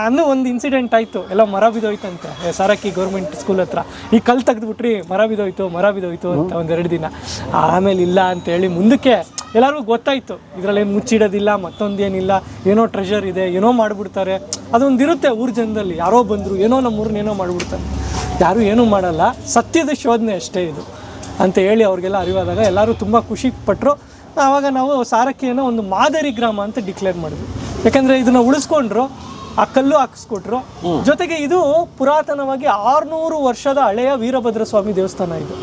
ಅನ್ನೋ ಒಂದು ಇನ್ಸಿಡೆಂಟ್ ಆಯಿತು, ಎಲ್ಲ ಮರ ಬಿದ್ದೋಯ್ತಂತೆ ಸಾರಕ್ಕಿ ಗೌರ್ಮೆಂಟ್ ಸ್ಕೂಲ್ ಹತ್ರ. ಈ ಕಲ್ಲು ತೆಗೆದುಬಿಟ್ರಿ ಮರ ಬಿದ್ದೋಯ್ತು ಅಂತ 1-2 ದಿನ. ಆಮೇಲೆ ಇಲ್ಲ ಅಂತೇಳಿ ಮುಂದಕ್ಕೆ ಎಲ್ಲರಿಗೂ ಗೊತ್ತಾಯಿತು ಇದರಲ್ಲೇನು ಮುಚ್ಚಿಡೋದಿಲ್ಲ, ಮತ್ತೊಂದೇನಿಲ್ಲ, ಏನೋ ಟ್ರೆಷರ್ ಇದೆ, ಏನೋ ಮಾಡಿಬಿಡ್ತಾರೆ, ಅದೊಂದಿರುತ್ತೆ ಊರ ಜನದಲ್ಲಿ. ಯಾರೋ ಬಂದರು ಏನೋ ನಮ್ಮೂರನ್ನ ಏನೋ ಮಾಡಿಬಿಡ್ತಾರೆ, ಯಾರೂ ಏನೂ ಮಾಡಲ್ಲ, ಸತ್ಯದ ಶೋಧನೆ ಅಷ್ಟೇ ಇದು ಅಂತ ಹೇಳಿ ಅವ್ರಿಗೆಲ್ಲ ಅರಿವಾದಾಗ ಎಲ್ಲರೂ ತುಂಬ ಖುಷಿ ಪಟ್ಟರು. ಆವಾಗ ನಾವು ಸಾರಕ್ಕಿಯನ್ನು ಒಂದು ಮಾದರಿ ಗ್ರಾಮ ಅಂತ ಡಿಕ್ಲೇರ್ ಮಾಡಿದ್ವಿ. ಯಾಕಂದರೆ ಇದನ್ನು ಉಳಿಸ್ಕೊಂಡ್ರು, ಆ ಕಲ್ಲು ಹಾಕಿಸ್ಕೊಟ್ರು. ಜೊತೆಗೆ ಇದು ಪುರಾತನವಾಗಿ 600 ವರ್ಷದ ಹಳೆಯ ವೀರಭದ್ರ ಸ್ವಾಮಿ ದೇವಸ್ಥಾನ ಇದು.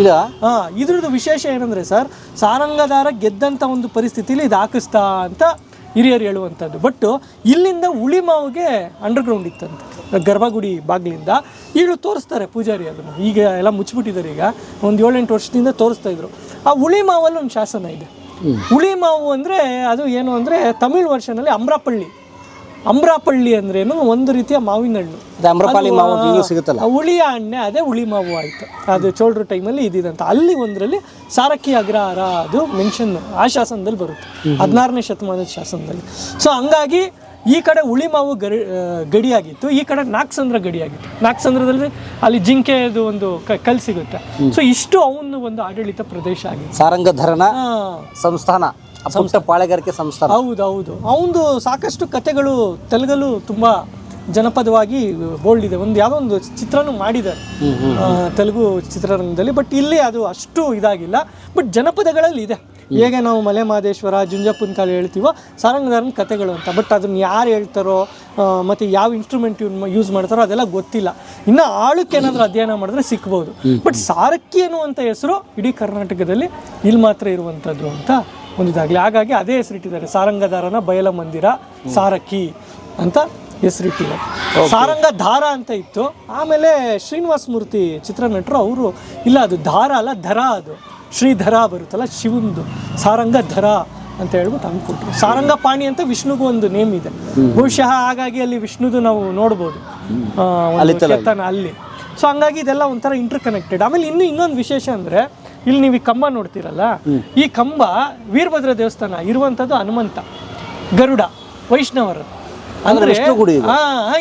ಇದ್ರದ್ದು ವಿಶೇಷ ಏನಂದರೆ ಸರ್, ಸಾರಂಗದಾರ ಗೆದ್ದಂಥ ಒಂದು ಪರಿಸ್ಥಿತಿಲಿ ಇದು ಹಾಕಿಸ್ತಾ ಅಂತ ಹಿರಿಯರು ಹೇಳುವಂಥದ್ದು. ಬಟ್ ಇಲ್ಲಿಂದ ಉಳಿಮಾವಿಗೆ ಅಂಡರ್ಗ್ರೌಂಡ್ ಇತ್ತಂತೆ, ಗರ್ಭಗುಡಿ ಬಾಗಿಲಿಂದ. ಈಗಲೂ ತೋರಿಸ್ತಾರೆ ಪೂಜಾರಿ ಅದನ್ನು, ಈಗ ಎಲ್ಲ ಮುಚ್ಚಿಬಿಟ್ಟಿದ್ದಾರೆ. ಈಗ ಒಂದು 7-8 ವರ್ಷದಿಂದ ತೋರಿಸ್ತಾ ಇದ್ರು. ಆ ಉಳಿಮಾವಲ್ಲಿ ಒಂದು ಶಾಸನ ಇದೆ. ಉಳಿಮಾವು ಅಂದರೆ ಅದು ಏನು ಅಂದರೆ ತಮಿಳ್ ವರ್ಷನಲ್ಲಿ ಅಮ್ರಾಪಳ್ಳಿ ಅಂದ್ರೇನು ಒಂದು ರೀತಿಯ ಮಾವಿನ ಹಣ್ಣು, ಹುಳಿಯ ಹಣ್ಣೆ, ಅದೇ ಹುಳಿ ಮಾವು ಆಯಿತು. ಅದು ಚೋಳರ ಟೈಮಲ್ಲಿ ಇದಿದಂತ. ಅಲ್ಲಿ ಒಂದರಲ್ಲಿ ಸಾರಕ್ಕಿ ಅಗ್ರಹಾರ ಅದು ಮೆನ್ಷನ್ ಆ ಶಾಸನದಲ್ಲಿ ಬರುತ್ತೆ, 16ನೇ ಶತಮಾನದ ಶಾಸನದಲ್ಲಿ. ಸೊ ಹಂಗಾಗಿ ಈ ಕಡೆ ಹುಳಿಮಾವು ಗಡಿಯಾಗಿತ್ತು, ಈ ಕಡೆ ನಾಗಸಂದ್ರ ಗಡಿಯಾಗಿತ್ತು. ನಾಗಸಂದ್ರದಲ್ಲಿ ಅಲ್ಲಿ ಜಿಂಕೆದು ಒಂದು ಕಲ್ ಸಿಗುತ್ತೆ. ಸೊ ಇಷ್ಟು ಅವನು ಒಂದು ಆಡಳಿತ ಪ್ರದೇಶ ಆಗಿತ್ತು, ಸಾರಂಗಧರನ ಸಂಸ್ಥಾನ, ಪಾಳೆಗಾರಿಕೆ ಸಂಸ್ಥಾನ. ಹೌದು. ಅವನದು ಸಾಕಷ್ಟು ಕಥೆಗಳು ತೆಲುಗಲ್ಲೂ ತುಂಬ ಜನಪದವಾಗಿ ಬೋಲ್ಡ್ ಇದೆ. ಯಾವುದೋ ಒಂದು ಚಿತ್ರನೂ ಮಾಡಿದ್ದಾರೆ ತೆಲುಗು ಚಿತ್ರರಂಗದಲ್ಲಿ. ಬಟ್ ಇಲ್ಲಿ ಅದು ಅಷ್ಟು ಇದಾಗಿಲ್ಲ, ಬಟ್ ಜನಪದಗಳಲ್ಲಿ ಇದೆ. ಹೇಗೆ ನಾವು ಮಲೆ ಮಹದೇಶ್ವರ, ಜುಂಜಪ್ಪನ ಕಾಲ ಹೇಳ್ತೀವೋ ಸಾರಂಗದಾರನ ಕಥೆಗಳು ಅಂತ. ಬಟ್ ಅದನ್ನ ಯಾರು ಹೇಳ್ತಾರೋ ಮತ್ತು ಯಾವ ಇನ್ಸ್ಟ್ರೂಮೆಂಟ್ ಯೂಸ್ ಮಾಡ್ತಾರೋ ಅದೆಲ್ಲ ಗೊತ್ತಿಲ್ಲ. ಇನ್ನು ಆಳಕ್ಕೆ ಏನಾದರೂ ಅಧ್ಯಯನ ಮಾಡಿದ್ರೆ ಸಿಕ್ಬೋದು. ಬಟ್ ಸಾರಕ್ಕಿ ಅನ್ನುವಂಥ ಹೆಸರು ಇಡೀ ಕರ್ನಾಟಕದಲ್ಲಿ ಇಲ್ಲಿ ಮಾತ್ರ ಇರುವಂಥದ್ದು ಅಂತ ಒಂದಿದಾಗಲಿ. ಹಾಗಾಗಿ ಅದೇ ಹೆಸರಿಟ್ಟಿದ್ದಾರೆ, ಸಾರಂಗದಾರನ ಬಯಲ ಮಂದಿರ ಸಾರಕ್ಕಿ ಅಂತ ಹೆಸರಿಟ್ಟಿದ್ದಾರೆ. ಸಾರಂಗಧಾರ ಅಂತ ಇತ್ತು. ಆಮೇಲೆ ಶ್ರೀನಿವಾಸ ಮೂರ್ತಿ ಚಿತ್ರನಟರು ಅವರು ಇಲ್ಲ ಅದು ಧಾರ ಅಲ್ಲ ಧರ, ಅದು ಶ್ರೀಧರ ಬರುತ್ತಲ್ಲ ಶಿವಂದು, ಸಾರಂಗಧರ ಅಂತ ಹೇಳ್ಬಿಟ್ಟು ಅಂದ್ಕೊಟ್ರು. ಸಾರಂಗಪಾಣಿ ಅಂತ ವಿಷ್ಣುಗೂ ಒಂದು ನೇಮ್ ಇದೆ ಬಹುಶಃ, ಹಾಗಾಗಿ ಅಲ್ಲಿ ವಿಷ್ಣುದು ನಾವು ನೋಡ್ಬೋದು ಅಲ್ಲಿ. ಸೊ ಹಂಗಾಗಿ ಇದೆಲ್ಲ ಒಂಥರ ಇಂಟರ್ ಕನೆಕ್ಟೆಡ್. ಆಮೇಲೆ ಇನ್ನೊಂದು ವಿಶೇಷ ಅಂದರೆ ಇಲ್ಲಿ ನೀವು ಈ ಕಂಬ ನೋಡ್ತೀರಲ್ಲ, ಈ ಕಂಬ ವೀರಭದ್ರ ದೇವಸ್ಥಾನ ಇರುವಂತದ್ದು ಹನುಮಂತ, ಗರುಡ ವೈಷ್ಣವರು ಅಂದ್ರೆ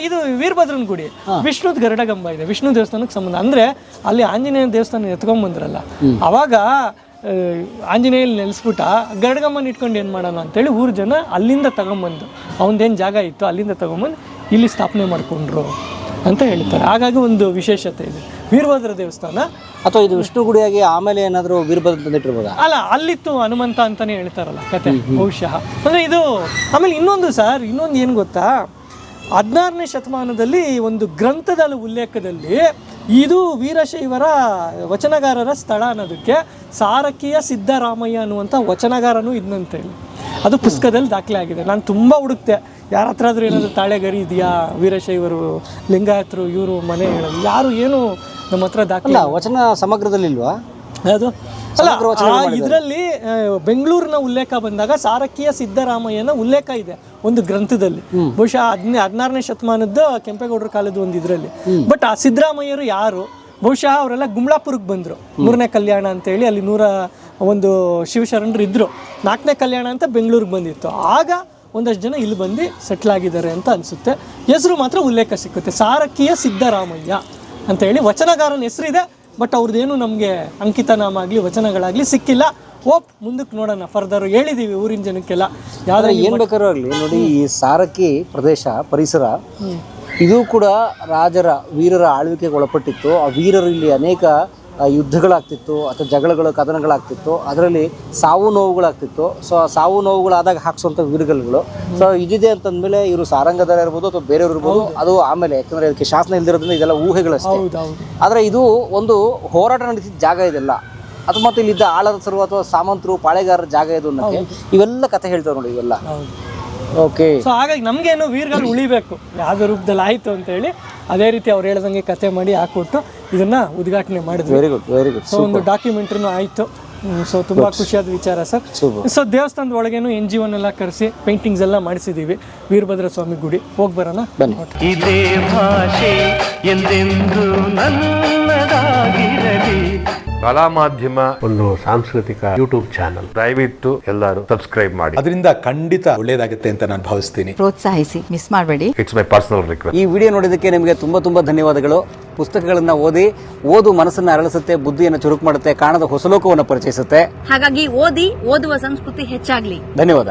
ಇದು ವೀರಭದ್ರನ ಗುಡಿ, ವಿಷ್ಣುದ್ ಗರುಡಗಂಬ ಇದೆ, ವಿಷ್ಣು ದೇವಸ್ಥಾನಕ್ಕೆ ಸಂಬಂಧ. ಅಂದ್ರೆ ಅಲ್ಲಿ ಆಂಜನೇಯ ದೇವಸ್ಥಾನ ಎತ್ಕೊಂಡ್ ಬಂದ್ರಲ್ಲ, ಅವಾಗ ಆಂಜನೇಯ ನೆಲೆಸ್ಬಿಟ್ಟ ಗರುಡಗಮ್ಮನ ಇಟ್ಕೊಂಡು ಏನು ಮಾಡೋಣ ಅಂತೇಳಿ ಊರು ಜನ ಅಲ್ಲಿಂದ ತಗೊಂಬಂದು, ಅವನದೇನು ಜಾಗ ಇತ್ತು ಅಲ್ಲಿಂದ ತಗೊಂಬಂದು ಇಲ್ಲಿ ಸ್ಥಾಪನೆ ಮಾಡ್ಕೊಂಡ್ರು ಅಂತ ಹೇಳ್ತಾರೆ. ಹಾಗಾಗಿ ಒಂದು ವಿಶೇಷತೆ ಇದೆ ವೀರಭದ್ರ ದೇವಸ್ಥಾನ. ಅಥವಾ ಇದು ವಿಷ್ಣು ಗುಡಿಯಾಗಿ ಆಮೇಲೆ ಏನಾದರೂ ವೀರಭದ್ರ ತಂದಿಟ್ಟಿರ್ಬೋದಾ? ಅಲ್ಲ, ಅಲ್ಲಿತ್ತು ಹನುಮಂತ ಅಂತಾನೆ ಹೇಳ್ತಾರಲ್ಲ ಕತೆ ಬಹುಶಃ. ಅಂದ್ರೆ ಇದು ಆಮೇಲೆ ಇನ್ನೊಂದು ಏನು ಗೊತ್ತಾ, 16ನೇ ಶತಮಾನದಲ್ಲಿ ಒಂದು ಗ್ರಂಥದ ಉಲ್ಲೇಖದಲ್ಲಿ ಇದು ವೀರಶೈವರ ವಚನಗಾರರ ಸ್ಥಳ ಅನ್ನೋದಕ್ಕೆ ಸಾರಕಿಯ ಸಿದ್ದರಾಮಯ್ಯ ಅನ್ನುವಂಥ ವಚನಗಾರನೂ ಇದ್ನಂತೆ. ಅದು ಪುಸ್ತಕದಲ್ಲಿ ದಾಖಲೆ ಆಗಿದೆ. ನಾನು ತುಂಬ ಹುಡುಕ್ತೆ, ಯಾರ ಹತ್ರ ಆದ್ರೂ ಏನಾದರೂ ತಾಳೆಗರಿ ಇದೆಯಾ, ವೀರಶೈವರು ಲಿಂಗಾಯತರು ಇವರು ಮನೆ ಹೇಳೋದು, ಯಾರು ಏನು ನಮ್ಮ ಹತ್ರ ದಾಖಲೆ. ವಚನ ಸಮಗ್ರದಲ್ಲಿಲ್ವಾ ಅದು? ಅಲ್ಲ, ಇದರಲ್ಲಿ ಬೆಂಗಳೂರಿನ ಉಲ್ಲೇಖ ಬಂದಾಗ ಸಾರಕಿಯ ಸಿದ್ದರಾಮಯ್ಯನ ಉಲ್ಲೇಖ ಇದೆ ಒಂದು ಗ್ರಂಥದಲ್ಲಿ, ಬಹುಶಃ 16ನೇ ಶತಮಾನದ ಕೆಂಪೇಗೌಡರ ಕಾಲದ ಒಂದು ಇದರಲ್ಲಿ. ಬಟ್ ಆ ಸಿದ್ದರಾಮಯ್ಯರು ಯಾರು, ಬಹುಶಃ ಅವರೆಲ್ಲ ಗುಮ್ಲಾಪುರಕ್ಕೆ ಬಂದರು 3ನೇ ಕಲ್ಯಾಣ ಅಂತೇಳಿ, ಅಲ್ಲಿ 101 ಶಿವಶರಣರು ಇದ್ರು. 4ನೇ ಕಲ್ಯಾಣ ಅಂತ ಬೆಂಗಳೂರಿಗೆ ಬಂದಿತ್ತು. ಆಗ ಒಂದಷ್ಟು ಜನ ಇಲ್ಲಿ ಬಂದು ಸೆಟ್ಲ್ ಆಗಿದ್ದಾರೆ ಅಂತ ಅನಿಸುತ್ತೆ. ಹೆಸರು ಮಾತ್ರ ಉಲ್ಲೇಖ ಸಿಕ್ಕುತ್ತೆ, ಸಾರಕಿಯ ಸಿದ್ದರಾಮಯ್ಯ ಅಂತ ಹೇಳಿ. ವಚನಗಾರನ ಹೆಸರಿದೆ, ಬಟ್ ಅವ್ರದ್ದೇನು ನಮಗೆ ಅಂಕಿತನಾಮ ಆಗಲಿ ವಚನಗಳಾಗಲಿ ಸಿಕ್ಕಿಲ್ಲ. ಮುಂದಕ್ಕೆ ನೋಡೋಣ, ಫರ್ದರ್ ಹೇಳಿದೀವಿ ಊರಿನ ಜನಕ್ಕೆಲ್ಲ. ಯಾವ್ದಾರ ಏನು ಬೇಕಾದ್ರೂ ಆಗಲಿ ನೋಡಿ, ಈ ಸಾರಕ್ಕಿ ಪ್ರದೇಶ ಪರಿಸರ ಇದು ಕೂಡ ವೀರರ ಆಳ್ವಿಕೆಗೆ ಒಳಪಟ್ಟಿತ್ತು. ಆ ವೀರರು ಇಲ್ಲಿ ಅನೇಕ ಯುದ್ಧಗಳಾಗ್ತಿತ್ತು ಅಥವಾ ಜಗಳಗಳು ಕದನಗಳಾಗ್ತಿತ್ತು, ಅದರಲ್ಲಿ ಸಾವು ನೋವುಗಳಾಗ್ತಿತ್ತು. ಸೊ ಆ ಸಾವು ನೋವುಗಳಾದಾಗ ಹಾಕ್ಸುವಂಥ ವೀರಗಲ್ಗಳು. ಸೊ ಇದಿದೆ ಅಂತಂದ್ಮೇಲೆ ಇವರು ಸಾರಂಗದಾರ ಇರ್ಬೋದು ಅಥವಾ ಬೇರೆಯವ್ರು ಇರ್ಬೋದು, ಅದು ಆಮೇಲೆ ಯಾಕಂದ್ರೆ ಇದಕ್ಕೆ ಶಾಸನ ಇಲ್ದಿರೋದ್ರಿಂದ ಇದೆಲ್ಲ ಊಹೆಗಳಷ್ಟೇ. ಆದರೆ ಇದು ಒಂದು ಹೋರಾಟ ನಡೀತಿದ್ದ ಜಾಗ ಇದೆಲ್ಲ, ಅದು ಮತ್ತು ಇಲ್ಲಿದ್ದ ಆಳರಸರು ಅಥವಾ ಸಾಮಂತರು ಪಾಳೆಗಾರರ ಜಾಗ ಇದು ಅನ್ನೋಕ್ಕೆ ಇವೆಲ್ಲ ಕತೆ ಹೇಳ್ತಾವೆ ನೋಡಿ ಇವೆಲ್ಲ. ಓಕೆ, ಸೊ ಹಾಗಾಗಿ ನಮಗೇನು ವೀರಗಳು ಉಳಿಬೇಕು ಯಾವುದೇ ರೂಪದಲ್ಲಿ ಆಯಿತು ಅಂತ ಹೇಳಿ ಅದೇ ರೀತಿ ಅವ್ರು ಹೇಳ್ದಂಗೆ ಕತೆ ಮಾಡಿ ಹಾಕೊಟ್ಟು ಇದನ್ನ ಉದ್ಘಾಟನೆ ಮಾಡಿದ್ವಿ. Very good, very good. So ಒಂದು ಡಾಕ್ಯುಮೆಂಟ್ರಿನೂ ಆಯಿತು. ಸೊ ತುಂಬ ಖುಷಿಯಾದ ವಿಚಾರ ಸರ್. ಸೊ ದೇವಸ್ಥಾನದ ಒಳಗೇನು NGO ಎಲ್ಲ ಕರೆಸಿ ಪೇಂಟಿಂಗ್ಸ್ ಎಲ್ಲ ಮಾಡಿಸಿದ್ದೀವಿ. ವೀರಭದ್ರ ಸ್ವಾಮಿ ಗುಡಿ ಹೋಗಿ ಬರೋಣ ಬನ್ನಿ. ಇದೇ ಭಾಷೆ ಎಂದೆಂದು ನನ್ನದಾಗಿರಲಿ. ಕಲಾ ಮಾಧ್ಯಮ ಒಂದು ಸಾಂಸ್ಕೃತಿಕ ಯೂಟ್ಯೂಬ್ ಚಾನಲ್, ದಯವಿಟ್ಟು ಎಲ್ಲರೂ ಸಬ್ಸ್ಕ್ರೈಬ್ ಮಾಡಿ. ಅದರಿಂದ ಖಂಡಿತ ಒಳ್ಳೇದಾಗುತ್ತೆ ಅಂತ ನಾನು ಭಾವಿಸ್ತೀನಿ. ಪ್ರೋತ್ಸಾಹಿಸಿ, ಮಿಸ್ ಮಾಡಬೇಡಿ. It's my personal request. ಈ ವಿಡಿಯೋ ನೋಡಿದ್ದಕ್ಕೆ ನಿಮಗೆ ತುಂಬಾ ಧನ್ಯವಾದಗಳು. ಪುಸ್ತಕಗಳನ್ನ ಓದು ಮನಸ್ಸನ್ನು ಅರಳಿಸುತ್ತೆ, ಬುದ್ಧಿಯನ್ನು ಚುರುಕು ಮಾಡುತ್ತೆ, ಕಾಣದ ಹೊಸ ಲೋಕವನ್ನು ಪರಿಚಯಿಸುತ್ತೆ. ಹಾಗಾಗಿ ಓದುವ ಸಂಸ್ಕೃತಿ ಹೆಚ್ಚಾಗ್ಲಿ. ಧನ್ಯವಾದ.